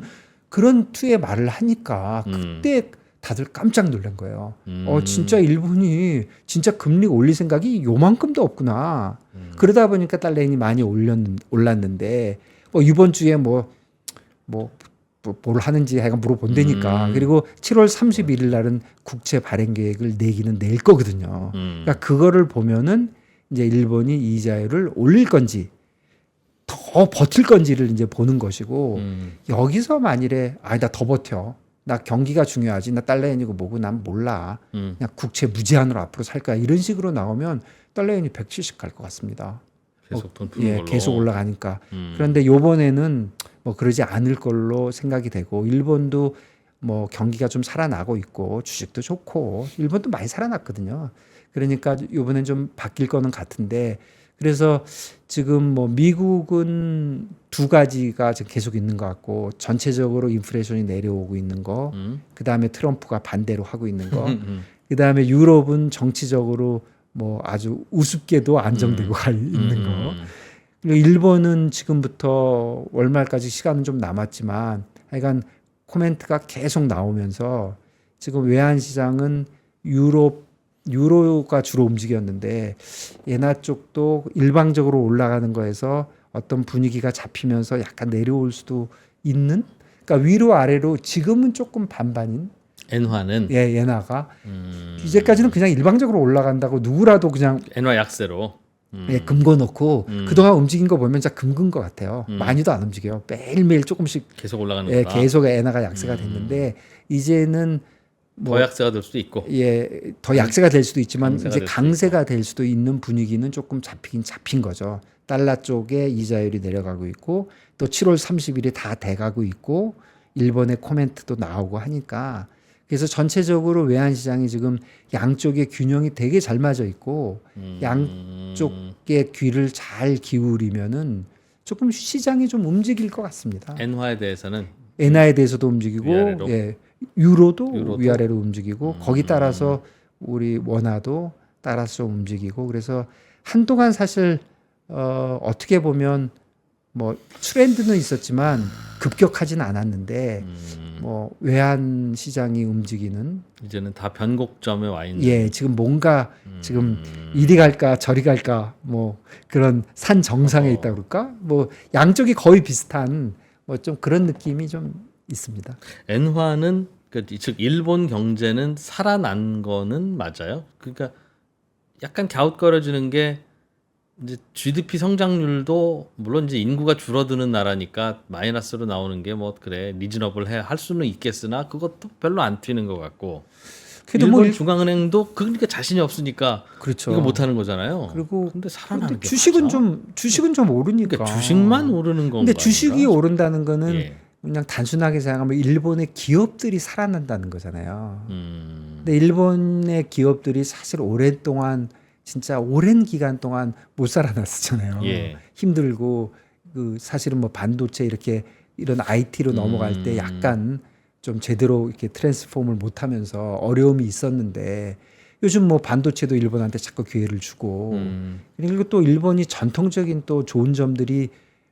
그런 투의 말을 하니까 그때 다들 깜짝 놀란 거예요. 진짜 일본이 진짜 금리 올릴 생각이 요만큼도 없구나. 그러다 보니까 달러인이 많이 올랐는데 이번 주에 뭘 하는지 하여간 물어본다니까. 그리고 7월 31일 날은 국채 발행 계획을 내기는 낼 거거든요. 그러니까 그거를 보면은 이제 일본이 이자율을 올릴 건지 더 버틸 건지를 이제 보는 것이고 여기서 만일에 나 더 버텨. 나 경기가 중요하지. 나 달러엔이고 뭐고 난 몰라. 그냥 국채 무제한으로 앞으로 살 거야. 이런 식으로 나오면 달러엔이 170 갈 것 같습니다. 계속 돈 푸는 걸로. 계속 올라가니까. 그런데 요번에는 뭐 그러지 않을 걸로 생각이 되고 일본도 뭐 경기가 좀 살아나고 있고 주식도 좋고 일본도 많이 살아났거든요. 그러니까 요번엔 좀 바뀔 거는 같은데 그래서 지금 뭐 미국은 두 가지가 지금 계속 있는 것 같고 전체적으로 인플레이션이 내려오고 있는 거, 그 다음에 트럼프가 반대로 하고 있는 거, 그 다음에 유럽은 정치적으로 뭐 아주 우습게도 안정되고 있는 거. 그리고 일본은 지금부터 월말까지 시간은 좀 남았지만 하여간 코멘트가 계속 나오면서 지금 외환 시장은 유로가 주로 움직였는데 예나 쪽도 일방적으로 올라가는 거에서 어떤 분위기가 잡히면서 약간 내려올 수도 있는 그러니까 위로 아래로 지금은 조금 반반인 엔화는 예나가 이제까지는 그냥 일방적으로 올라간다고 누구라도 그냥 엔화 약세로 금고 넣고 그동안 움직인 거 보면 진짜 금근 것 같아요. 많이도 안 움직여요. 매일매일 조금씩 계속 올라가는 거다. 계속 엔화가 약세가 됐는데 이제는 더 약세가 될 수도 있고. 더 약세가 될 수도 있지만 강세가 이제 될 수도 강세가 될 수도 있는 분위기는 조금 잡힌 거죠. 달러 쪽에 이자율이 내려가고 있고 또 7월 30일이 다 돼가고 있고 일본의 코멘트도 나오고 하니까 그래서 전체적으로 외환 시장이 지금 양쪽의 균형이 되게 잘 맞아 있고 양쪽의 귀를 잘 기울이면은 조금 시장이 좀 움직일 것 같습니다. 엔화에 대해서는 엔화에 대해서도 움직이고 위아래로? 유로도 위아래로 움직이고 거기 따라서 우리 원화도 따라서 좀 움직이고 그래서 한동안 사실 어떻게 보면 뭐 트렌드는 있었지만 급격하지는 않았는데 뭐 외환 시장이 움직이는 이제는 다 변곡점에 와 있는. 예 지금 뭔가 지금 이리 갈까 저리 갈까 뭐 그런 산 정상에 있다 그럴까 뭐 양쪽이 거의 비슷한 뭐 좀 그런 느낌이 좀 있습니다. 엔화는 즉 일본 경제는 살아난 거는 맞아요. 그러니까 약간 갸웃거려지는 게 이제 GDP 성장률도 물론 이제 인구가 줄어드는 나라니까 마이너스로 나오는 게 뭐 그래 리즈너블 할 수는 있겠으나 그것도 별로 안 튀는 것 같고 그래도 일본 뭐 중앙은행도 그러니까 자신이 없으니까 그렇죠. 이거 못 하는 거잖아요. 그리고 근데 살아나는 게 주식은 맞아? 주식은 좀 오르니까. 그러니까 주식만 오르는 건가? 근데 주식이 오른다는 거는 예. 그냥 단순하게 생각하면 일본의 기업들이 살아난다는 거잖아요. 근데 일본의 기업들이 사실 오랫동안 진짜 오랜 기간 동안 못 살아났었잖아요. 예. 힘들고 그 사실은 뭐 반도체 이렇게 이런 IT로 넘어갈 때 약간 좀 제대로 이렇게 트랜스폼을 못 하면서 어려움이 있었는데 요즘 뭐 반도체도 일본한테 자꾸 기회를 주고 그리고 또 일본이 전통적인 또 좋은 점들이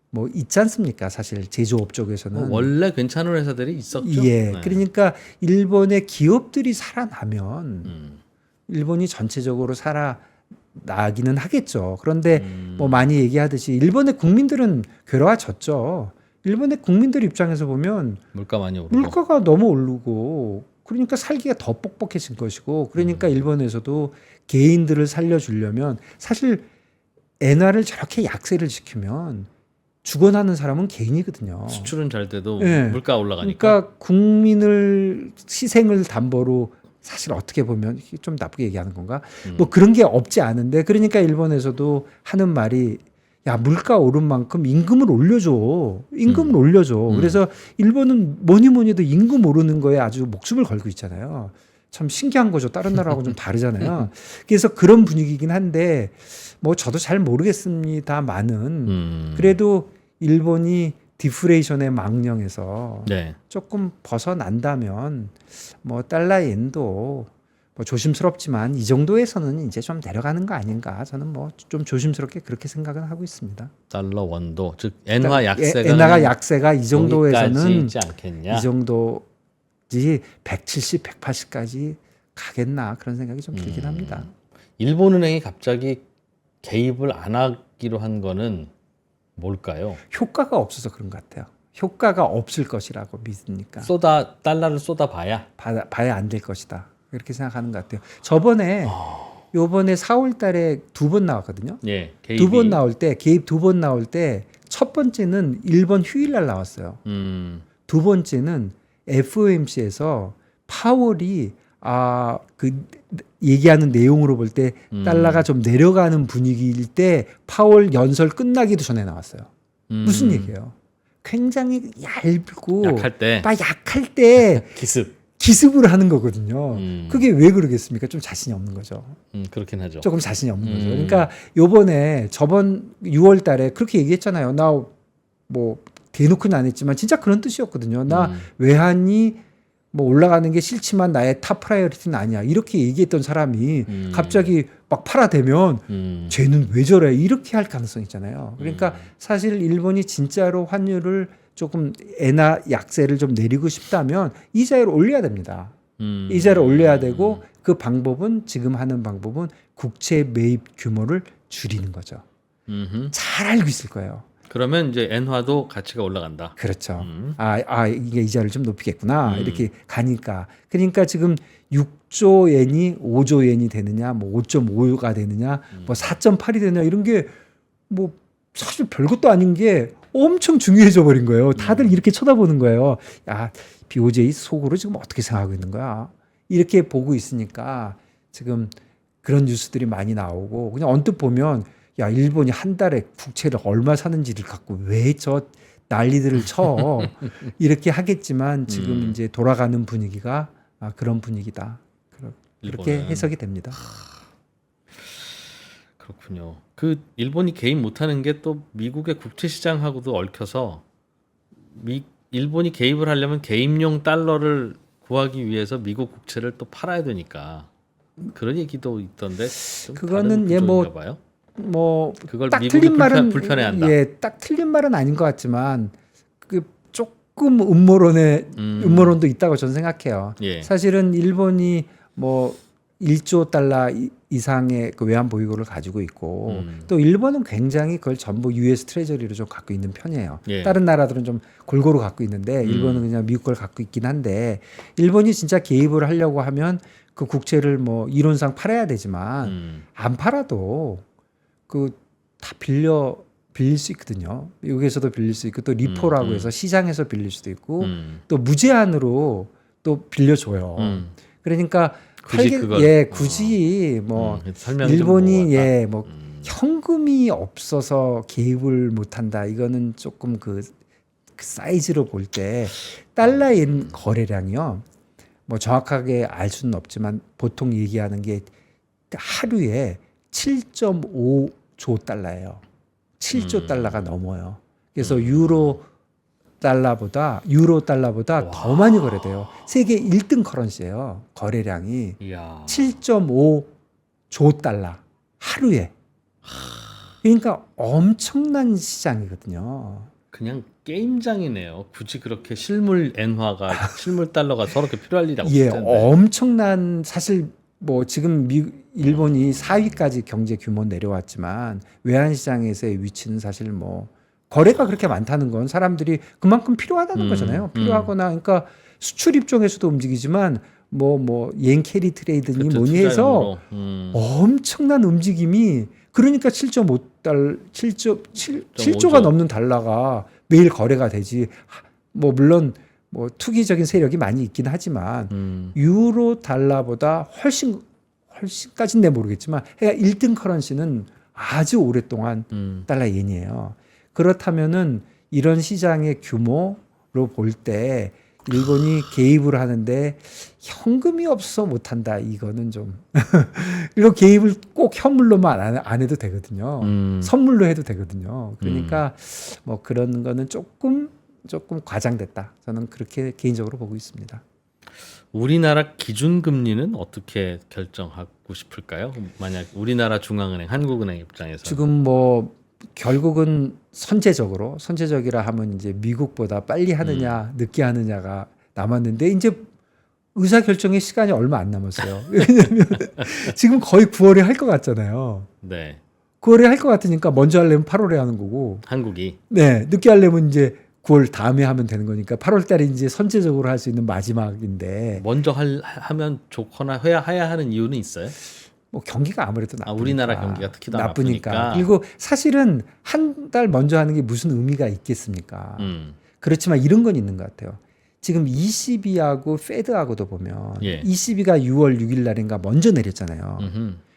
뭐 있지 않습니까? 사실 제조업 쪽에서는 원래 괜찮은 회사들이 있었죠. 예. 네. 그러니까 일본의 기업들이 살아나면 일본이 전체적으로 살아나기는 하겠죠. 그런데 뭐 많이 얘기하듯이 일본의 국민들은 괴로워졌죠. 일본의 국민들 입장에서 보면 물가 많이 오르고. 물가가 너무 오르고 그러니까 살기가 더 뻑뻑해진 것이고 그러니까 일본에서도 개인들을 살려주려면 사실 엔화를 저렇게 약세를 지키면 죽어나는 사람은 개인이거든요. 수출은 잘 돼도 예. 물가 올라가니까. 그러니까 국민을 희생을 담보로 사실 어떻게 보면 이게 좀 나쁘게 얘기하는 건가? 뭐 그런 게 없지 않은데 그러니까 일본에서도 하는 말이 야 물가 오른 만큼 임금을 올려줘. 임금을 올려줘. 그래서 일본은 뭐니 해도 임금 오르는 거에 아주 목숨을 걸고 있잖아요. 참 신기한 거죠. 다른 나라하고 좀 다르잖아요. 그래서 그런 분위기긴 한데 뭐 저도 잘 모르겠습니다만은 그래도 일본이 디플레이션의 망령에서 네. 조금 벗어난다면 뭐 달러엔도 뭐 조심스럽지만 이 정도에서는 이제 좀 내려가는 거 아닌가 저는 뭐 좀 조심스럽게 그렇게 생각은 하고 있습니다. 달러 원도 즉 엔화 약세가 엔화가 약세가 이 여기까지 정도에서는 있지 않겠냐. 이 정도지 170, 180까지 가겠나 그런 생각이 좀 들긴 합니다. 일본은행이 갑자기 개입을 안 하기로 한 거는 뭘까요? 효과가 없어서 그런 것 같아요. 효과가 없을 것이라고 믿으니까 달러를 쏟아봐야. 봐야 안 될 것이다. 이렇게 생각하는 것 같아요. 저번에 요번에 4월 달에 2번 나왔거든요. 예, 개입이. 2번 나올 때 개입 2번 나올 때 첫 번째는 일본 휴일 날 나왔어요. 두 번째는 FOMC에서 파월이 그 얘기하는 내용으로 볼 때 달러가 좀 내려가는 분위기일 때 파월 연설 끝나기도 전에 나왔어요. 무슨 얘기예요? 굉장히 얇고 약할 때. 막 약할 때 기습을 하는 거거든요. 그게 왜 그러겠습니까? 좀 자신이 없는 거죠. 그렇긴 하죠. 조금 자신이 없는 거죠. 그러니까 요번에 저번 6월 달에 그렇게 얘기했잖아요. 나 뭐 대놓고는 안 했지만 진짜 그런 뜻이었거든요. 나 외환이 뭐 올라가는 게 싫지만 나의 탑 프라이어리티는 아니야. 이렇게 얘기했던 사람이 갑자기 막 팔아대면 쟤는 왜 저래? 이렇게 할 가능성이 있잖아요. 그러니까 사실 일본이 진짜로 환율을 조금 엔화 약세를 좀 내리고 싶다면 이자를 올려야 됩니다. 이자를 올려야 되고 그 방법은 지금 하는 방법은 국채 매입 규모를 줄이는 거죠. 잘 알고 있을 거예요. 그러면 이제 엔화도 가치가 올라간다. 그렇죠. 이게 이자를 좀 높이겠구나. 이렇게 가니까. 그러니까 지금 6조 엔이 5조 엔이 되느냐, 뭐 5.5가 되느냐, 뭐 4.8이 되느냐 이런 게 뭐 사실 별것도 아닌 게 엄청 중요해져 버린 거예요. 다들 이렇게 쳐다보는 거예요. 야, BOJ 속으로 지금 어떻게 생각하고 있는 거야? 이렇게 보고 있으니까 지금 그런 뉴스들이 많이 나오고 그냥 언뜻 보면 야, 일본이 한 달에 국채를 얼마 사는지를 갖고 왜 저 난리들을 쳐 이렇게 하겠지만 지금 이제 돌아가는 분위기가 그런 분위기다. 그렇게 일본은. 해석이 됩니다. 그렇군요. 그 일본이 개입 못하는 게 또 미국의 국채 시장하고도 얽혀서 일본이 개입을 하려면 개입용 달러를 구하기 위해서 미국 국채를 또 팔아야 되니까 그런 얘기도 있던데 좀 그거는 다른 구조인가 봐요. 그걸 딱 미국이 틀린 말은 불편해한다. 딱 틀린 말은 아닌 것 같지만 그 조금 음모론도 있다고 저는 생각해요. 예. 사실은 일본이 뭐 1조 달러 이상의 그 외환 보유고를 가지고 있고 또 일본은 굉장히 그걸 전부 US 트레저리로 좀 갖고 있는 편이에요. 예. 다른 나라들은 좀 골고루 갖고 있는데 일본은 그냥 미국 걸 갖고 있긴 한데 일본이 진짜 개입을 하려고 하면 그 국채를 뭐 이론상 팔아야 되지만 안 팔아도 그 다 빌릴 수 있거든요. 미국에서도 빌릴 수 있고 또 리포라고 해서 시장에서 빌릴 수도 있고 또 무제한으로 또 빌려줘요. 그러니까 굳이 뭐 일본이 뭐 현금이 없어서 개입을 못한다. 이거는 조금 그 사이즈로 볼 때 달러인 거래량이요. 뭐 정확하게 알 수는 없지만 보통 얘기하는 게 하루에 7.5조 달러예요. 7조 달러가 넘어요. 그래서 유로 달러보다 더 많이 거래돼요. 세계 1등 커런시예요. 거래량이 이야. 7.5조 달러 하루에. 그러니까 엄청난 시장이거든요. 그냥 게임장이네요. 굳이 그렇게 실물 엔화가 실물 달러가 저렇게 필요할 일이 없을 예, 텐데. 엄청난 사실 뭐 지금 일본이 4위까지 경제 규모 내려왔지만 외환 시장에서의 위치는 사실 뭐 거래가 그렇게 많다는 건 사람들이 그만큼 필요하다는 거잖아요. 필요하거나 그러니까 수출 입장에서도 움직이지만 옌 캐리 트레이드니 그렇죠, 뭐니 해서 엄청난 움직임이 그러니까 7조가 넘는 달러가 매일 거래가 되지. 뭐 물론 뭐 투기적인 세력이 많이 있긴 하지만 유로 달러보다 훨씬까지는 모르겠지만 1등 커런시는 아주 오랫동안 달러 엔이에요. 그렇다면은 이런 시장의 규모로 볼 때 일본이 개입을 하는데 현금이 없어 못한다. 이거는 좀 이거 개입을 꼭 현물로만 안 해도 되거든요. 선물로 해도 되거든요. 그러니까 뭐 그런 거는 조금 과장됐다. 저는 그렇게 개인적으로 보고 있습니다. 우리나라 기준금리는 어떻게 결정하고 싶을까요? 만약 우리나라 중앙은행, 한국은행 입장에서 지금 뭐 결국은 선제적이라 하면 이제 미국보다 빨리 하느냐 늦게 하느냐가 남았는데 이제 의사 결정의 시간이 얼마 안 남았어요. 왜냐면 지금 거의 9월에 할 것 같잖아요. 네. 9월에 할 것 같으니까 먼저 하려면 8월에 하는 거고. 한국이. 네, 늦게 하려면 이제 9월 다음에 하면 되는 거니까 8월 달에 이제 선제적으로 할 수 있는 마지막인데. 먼저 하면 좋거나 해야 하는 이유는 있어요? 뭐 경기가 아무래도 나쁘니까. 우리나라 경기가 특히 더 나쁘니까. 그리고 사실은 한 달 먼저 하는 게 무슨 의미가 있겠습니까? 그렇지만 이런 건 있는 것 같아요. 지금 ECB하고 페드하고도 보면 ECB가 6월 6일 날인가 먼저 내렸잖아요.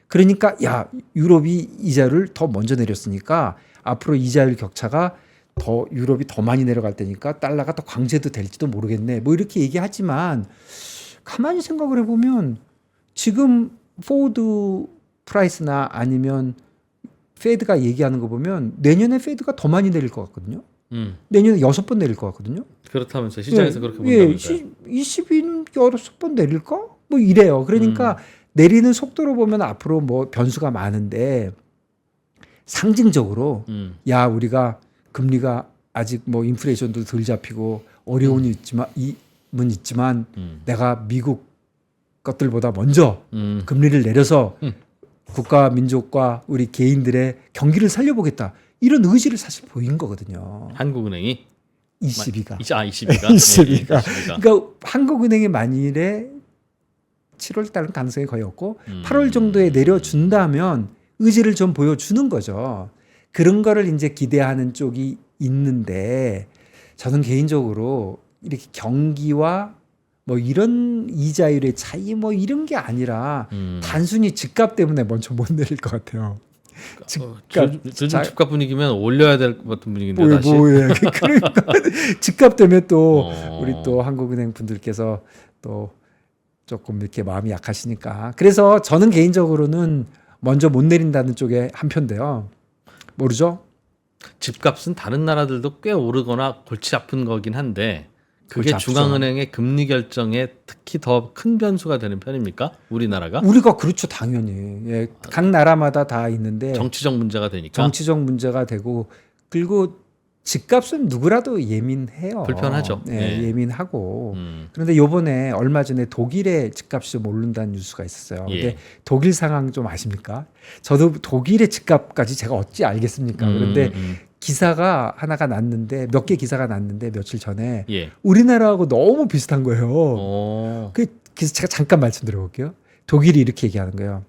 그러니까 야 유럽이 이자를 더 먼저 내렸으니까 앞으로 이자율 격차가 더 유럽이 더 많이 내려갈 테니까 달러가 더 강세도 될지도 모르겠네. 뭐 이렇게 얘기하지만 가만히 생각을 해보면 지금 포워드 프라이스나 아니면 페드가 얘기하는 거 보면 내년에 페드가 더 많이 내릴 것 같거든요. 내년에 6번 내릴 것 같거든요. 그렇다면서 시장에서 그렇게 본다면서요. 20인 6번 내릴까? 뭐 이래요. 그러니까 내리는 속도로 보면 앞으로 뭐 변수가 많은데 상징적으로 야 우리가 금리가 아직 뭐 인플레이션도 덜 잡히고 어려움이 있지만 내가 미국 것들보다 먼저 금리를 내려서 국가 민족과 우리 개인들의 경기를 살려보겠다. 이런 의지를 사실 보인 거거든요. 한국은행이? ECB가. ECB가. 그러니까 한국은행이 만일에 7월 달은 가능성이 거의 없고 8월 정도에 내려준다면 의지를 좀 보여주는 거죠. 그런 거를 이제 기대하는 쪽이 있는데 저는 개인적으로 이렇게 경기와 뭐 이런 이자율의 차이 뭐 이런 게 아니라 단순히 집값 때문에 먼저 못 내릴 것 같아요. 요즘 집값 분위기면 올려야 될 것 같은 분위기인데 다시. 그러니까 집값 때문에 또 우리 또 한국은행 분들께서 또 조금 이렇게 마음이 약하시니까 그래서 저는 개인적으로는 먼저 못 내린다는 쪽에 한 표인데요. 모르죠? 집값은 다른 나라들도 꽤 오르거나 골치 아픈 거긴 한데 그게 골치 아프죠. 중앙은행의 금리 결정에 특히 더 큰 변수가 되는 편입니까? 우리나라가? 우리가 그렇죠, 당연히. 예, 각 나라마다 다 있는데 정치적 문제가 되니까. 정치적 문제가 되고, 그리고 집값은 누구라도 예민해요. 불편하죠. 예, 예. 예민하고. 그런데 요번에 얼마 전에 독일의 집값이 좀 오른다는 뉴스가 있었어요. 예. 근데 독일 상황 좀 아십니까? 저도 독일의 집값까지 제가 어찌 알겠습니까? 그런데 기사가 하나가 났는데, 몇 개 기사가 났는데 며칠 전에 예. 우리나라하고 너무 비슷한 거예요. 오. 그 기사 제가 잠깐 말씀드려 볼게요. 독일이 이렇게 얘기하는 거예요.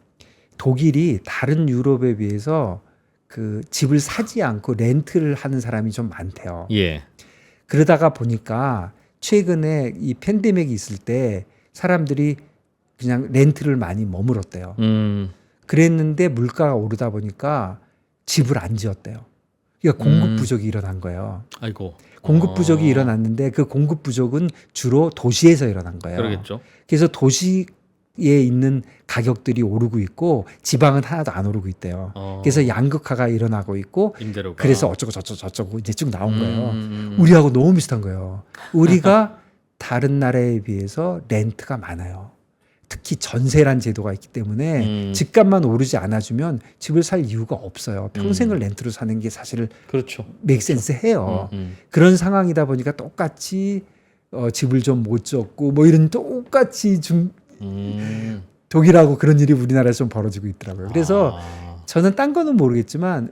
독일이 다른 유럽에 비해서 그 집을 사지 않고 렌트를 하는 사람이 좀 많대요. 예. 그러다가 보니까 최근에 이 팬데믹이 있을 때 사람들이 그냥 렌트를 많이 머물었대요. 그랬는데 물가가 오르다 보니까 집을 안 지었대요. 그러니까 공급 부족이 일어난 거예요. 아이고. 공급 부족이 일어났는데 그 공급 부족은 주로 도시에서 일어난 거예요. 그러겠죠. 그래서 도시에 있는 가격들이 오르고 있고 지방은 하나도 안 오르고 있대요. 그래서 양극화가 일어나고 있고 임대료가. 그래서 어쩌고 저쩌고 이제 쭉 나온 거예요. 우리하고 너무 비슷한 거예요. 우리가 다른 나라에 비해서 렌트가 많아요. 특히 전세란 제도가 있기 때문에 집값만 오르지 않아주면 집을 살 이유가 없어요. 평생을 렌트로 사는 게 사실 그렇죠. 맥센스 해요. 그런 상황이다 보니까 똑같이 집을 좀 못 졌고 뭐 이런 똑같이 독일하고 그런 일이 우리나라에서 좀 벌어지고 있더라고요. 그래서 저는 딴 거는 모르겠지만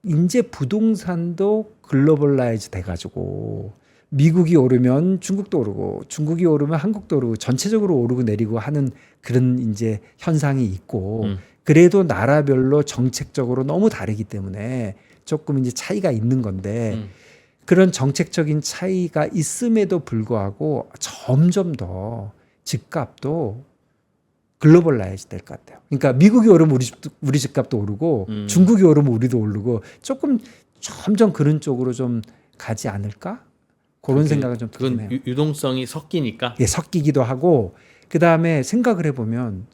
이제 부동산도 글로벌라이즈 돼가지고 미국이 오르면 중국도 오르고 중국이 오르면 한국도 오르고 전체적으로 오르고 내리고 하는 그런 이제 현상이 있고 그래도 나라별로 정책적으로 너무 다르기 때문에 조금 이제 차이가 있는 건데 그런 정책적인 차이가 있음에도 불구하고 점점 더 집값도 글로벌라이즈 될 것 같아요. 그러니까 미국이 오르면 우리 집값도 오르고 중국이 오르면 우리도 오르고 조금 점점 그런 쪽으로 좀 가지 않을까? 그런 생각은 좀 들긴 해요. 그건 유동성이 섞이니까. 예, 섞이기도 하고 그 다음에 생각을 해보면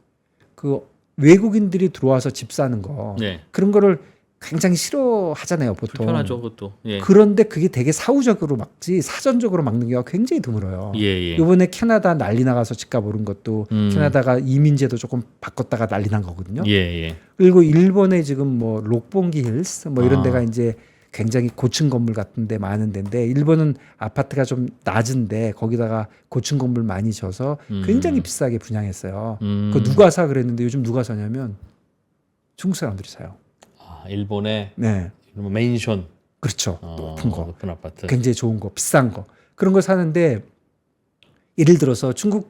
그 외국인들이 들어와서 집 사는 거 네. 그런 거를 굉장히 싫어하잖아요, 보통. 불편하죠, 그것도. 예. 그런데 그게 되게 사후적으로 막지 사전적으로 막는 경우가 굉장히 드물어요. 예, 예. 이번에 캐나다 난리 나가서 집값 오른 것도 캐나다가 이민제도 조금 바꿨다가 난리 난 거거든요. 예, 예. 그리고 일본에 지금 뭐 록봉기 힐스 뭐 이런 데가 이제 굉장히 고층 건물 같은 데 많은 데인데 일본은 아파트가 좀 낮은데 거기다가 고층 건물 많이 져서 굉장히 비싸게 분양했어요. 그 누가 사 그랬는데 요즘 누가 사냐면 중국 사람들이 사요. 아, 일본의 네. 맨션. 그렇죠. 높은 거. 높은 아파트. 굉장히 좋은 거, 비싼 거. 그런 걸 사는데 예를 들어서 중국에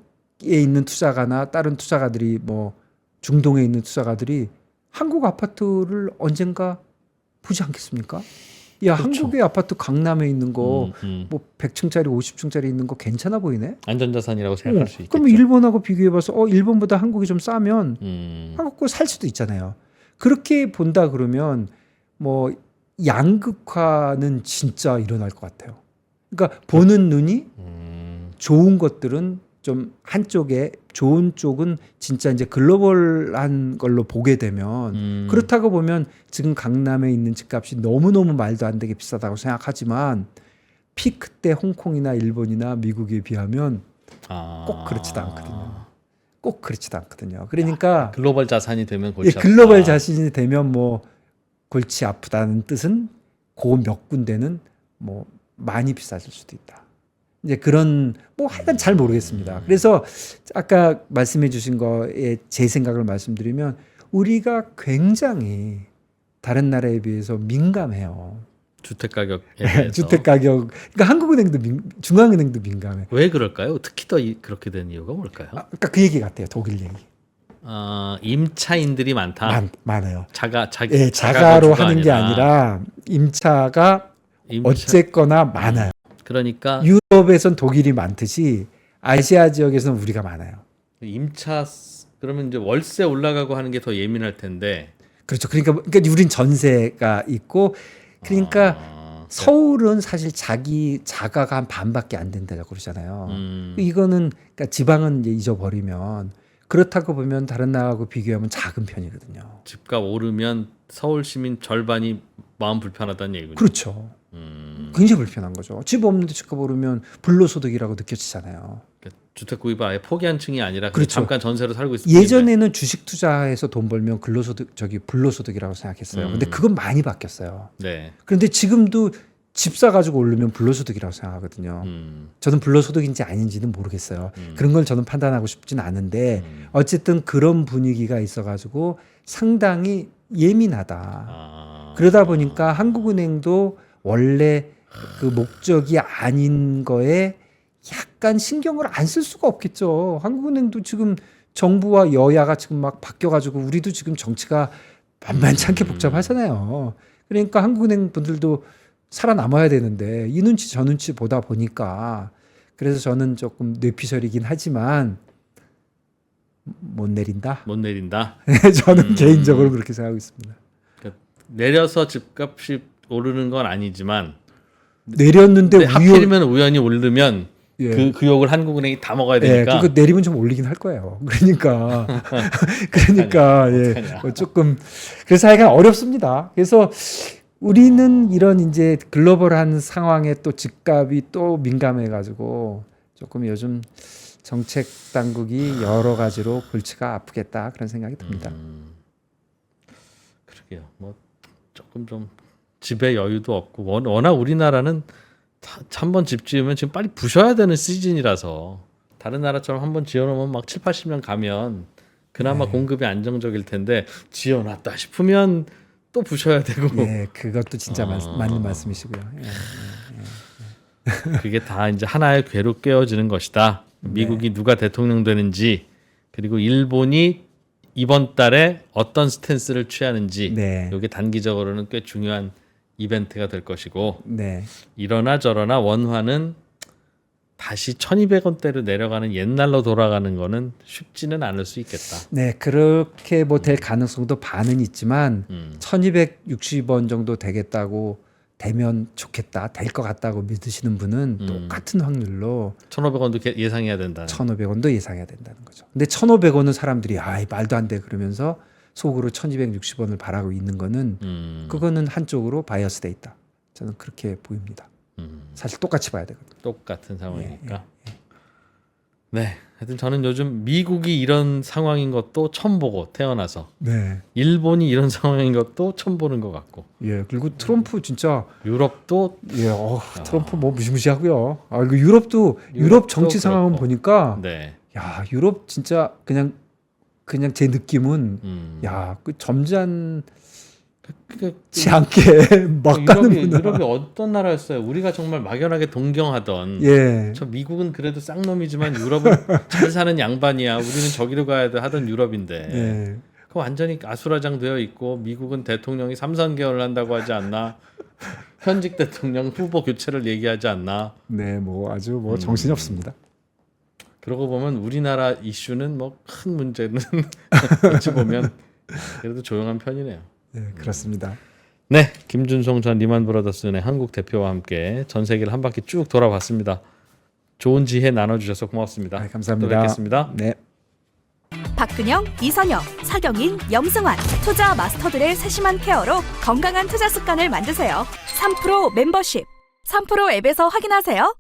있는 투자가나 다른 투자가들이 뭐 중동에 있는 투자가들이 한국 아파트를 언젠가 보지 않겠습니까? 야, 그렇죠. 한국의 아파트 강남에 있는 거 뭐 100층짜리 50층짜리 있는 거 괜찮아 보이네. 안전자산이라고 생각할 수 있겠죠. 그럼 일본하고 비교해봐서 일본보다 한국이 좀 싸면 한국 거 살 수도 있잖아요. 그렇게 본다 그러면 뭐 양극화는 진짜 일어날 것 같아요. 그러니까 보는 눈이 좋은 것들은 좀 한쪽에 좋은 쪽은 진짜 이제 글로벌한 걸로 보게 되면 그렇다고 보면 지금 강남에 있는 집값이 너무너무 말도 안 되게 비싸다고 생각하지만 피크 때 홍콩이나 일본이나 미국에 비하면 꼭 그렇지도 않거든요. 꼭 그렇지도 않거든요. 그러니까 글로벌 자산이 되면 골치 아프다. 글로벌 자신이 되면 뭐 골치 아프다는 뜻은 그 몇 군데는 뭐 많이 비싸질 수도 있다. 이제 그런 뭐 하여간 잘 모르겠습니다. 그래서 아까 말씀해 주신 거에 제 생각을 말씀드리면 우리가 굉장히 다른 나라에 비해서 민감해요. 주택 가격에 대해서. 주택 가격. 그러니까 한국은행도 중앙은행도 민감해. 왜 그럴까요? 특히 더 그렇게 된 이유가 뭘까요? 그러니까 그 얘기 같아요. 독일 얘기. 임차인들이 많다. 많아요. 거주가 자가로 하는 게 아니라 임차가 어쨌거나 많아요. 그러니까 유럽에선 독일이 많듯이 아시아 지역에서는 우리가 많아요. 임차 그러면 이제 월세 올라가고 하는 게 더 예민할 텐데. 그렇죠. 그러니까 우린 전세가 있고 그러니까 서울은 사실 자기 자가가 한 반밖에 안 된다고 그러잖아요. 이거는 그러니까 지방은 이제 잊어버리면 그렇다고 보면 다른 나라하고 비교하면 작은 편이거든요. 집값 오르면 서울 시민 절반이 마음 불편하다는 얘기군요. 그렇죠. 굉장히 불편한 거죠. 집 없는데 집값 오르면 불로소득이라고 느껴지잖아요. 그러니까 주택 구입을 아예 포기한 층이 아니라 그렇죠. 잠깐 전세로 살고 있을 뿐인데. 예전에는 주식 투자해서 돈 벌면 근로소득 불로소득이라고 생각했어요. 근데 그건 많이 바뀌었어요. 네. 그런데 지금도 집 사가지고 오르면 불로소득이라고 생각하거든요. 저는 불로소득인지 아닌지는 모르겠어요. 그런 걸 저는 판단하고 싶지는 않은데 어쨌든 그런 분위기가 있어가지고 상당히 예민하다. 그러다 보니까 한국은행도 원래 그 목적이 아닌 거에 약간 신경을 안 쓸 수가 없겠죠. 한국은행도 지금 정부와 여야가 지금 막 바뀌어가지고 우리도 지금 정치가 만만치 않게 복잡하잖아요. 그러니까 한국은행 분들도 살아남아야 되는데 이 눈치 저 눈치 보다 보니까 그래서 저는 조금 뇌피셜이긴 하지만 못 내린다. 못 내린다. 저는 개인적으로 그렇게 생각하고 있습니다. 그러니까 내려서 집값이 오르는 건 아니지만 내렸는데 하필이면 우연히 오르면 예. 그 욕을 한국은행이 다 먹어야 예, 되니까. 그거 내리면 좀 올리긴 할 거예요. 그러니까 예, 조금 그래서 하여간 어렵습니다. 그래서 우리는 이런 이제 글로벌한 상황에 또 집값이 또 민감해가지고 조금 요즘 정책 당국이 여러 가지로 골치가 아프겠다 그런 생각이 듭니다. 그러게요. 뭐 조금 좀 집에 여유도 없고 워낙 우리나라는 한 번 집 지으면 지금 빨리 부셔야 되는 시즌이라서 다른 나라처럼 한 번 지어놓으면 막 7, 80년 가면 그나마 공급이 안정적일 텐데 지어놨다 싶으면 또 부셔야 되고. 예, 그것도 진짜 맞는 말씀이시고요. 그게 다 이제 하나의 궤로 깨어지는 것이다. 미국이 누가 대통령 되는지 그리고 일본이 이번 달에 어떤 스탠스를 취하는지 이게 단기적으로는 꽤 중요한 이벤트가 될 것이고 이러나 저러나 원화는 다시 1,200원대로 내려가는 옛날로 돌아가는 거는 쉽지는 않을 수 있겠다. 네, 그렇게 뭐 될 가능성도 반은 있지만 1,260원 정도 되겠다고 되면 좋겠다, 될 것 같다고 믿으시는 분은 똑같은 확률로 1,500원도 예상해야 된다. 1,500원도 예상해야 된다는 거죠. 근데 1,500원은 사람들이 말도 안 돼 그러면서 속으로 1,260원을 바라고 있는 거는 그거는 한쪽으로 바이어스 돼 있다. 저는 그렇게 보입니다. 사실 똑같이 봐야 되거든요. 똑같은 상황이니까. 네, 하여튼 저는 요즘 미국이 이런 상황인 것도 처음 보고 태어나서 일본이 이런 상황인 것도 처음 보는 것 같고. 예, 그리고 트럼프 진짜 유럽도 트럼프 뭐 무시무시하고요. 이거 유럽 정치 상황은 보니까 야, 유럽 진짜 그냥 제 느낌은 그 점잖지 않게 막 가는구나. 유럽이 어떤 나라였어요? 우리가 정말 막연하게 동경하던 저 미국은 그래도 쌍놈이지만 유럽은 잘 사는 양반이야. 우리는 저기로 가야 돼 하던 유럽인데 그 완전히 아수라장되어 있고 미국은 대통령이 3~4개월을 한다고 하지 않나? 현직 대통령 후보 교체를 얘기하지 않나? 네, 뭐 아주 뭐 정신이 없습니다. 그러고 보면 우리나라 이슈는 뭐 큰 문제는 어찌 보면 그래도 조용한 편이네요. 네, 그렇습니다. 네, 김준송 전 리만브라더스의 한국 대표와 함께 전 세계를 한 바퀴 쭉 돌아봤습니다. 좋은 지혜 나눠주셔서 고맙습니다. 감사합니다. 또 뵙겠습니다. 네. 박근영, 이선영, 서경인, 염승환 투자 마스터들의 세심한 케어로 건강한 투자 습관을 만드세요. 3프로 멤버십 3프로 앱에서 확인하세요.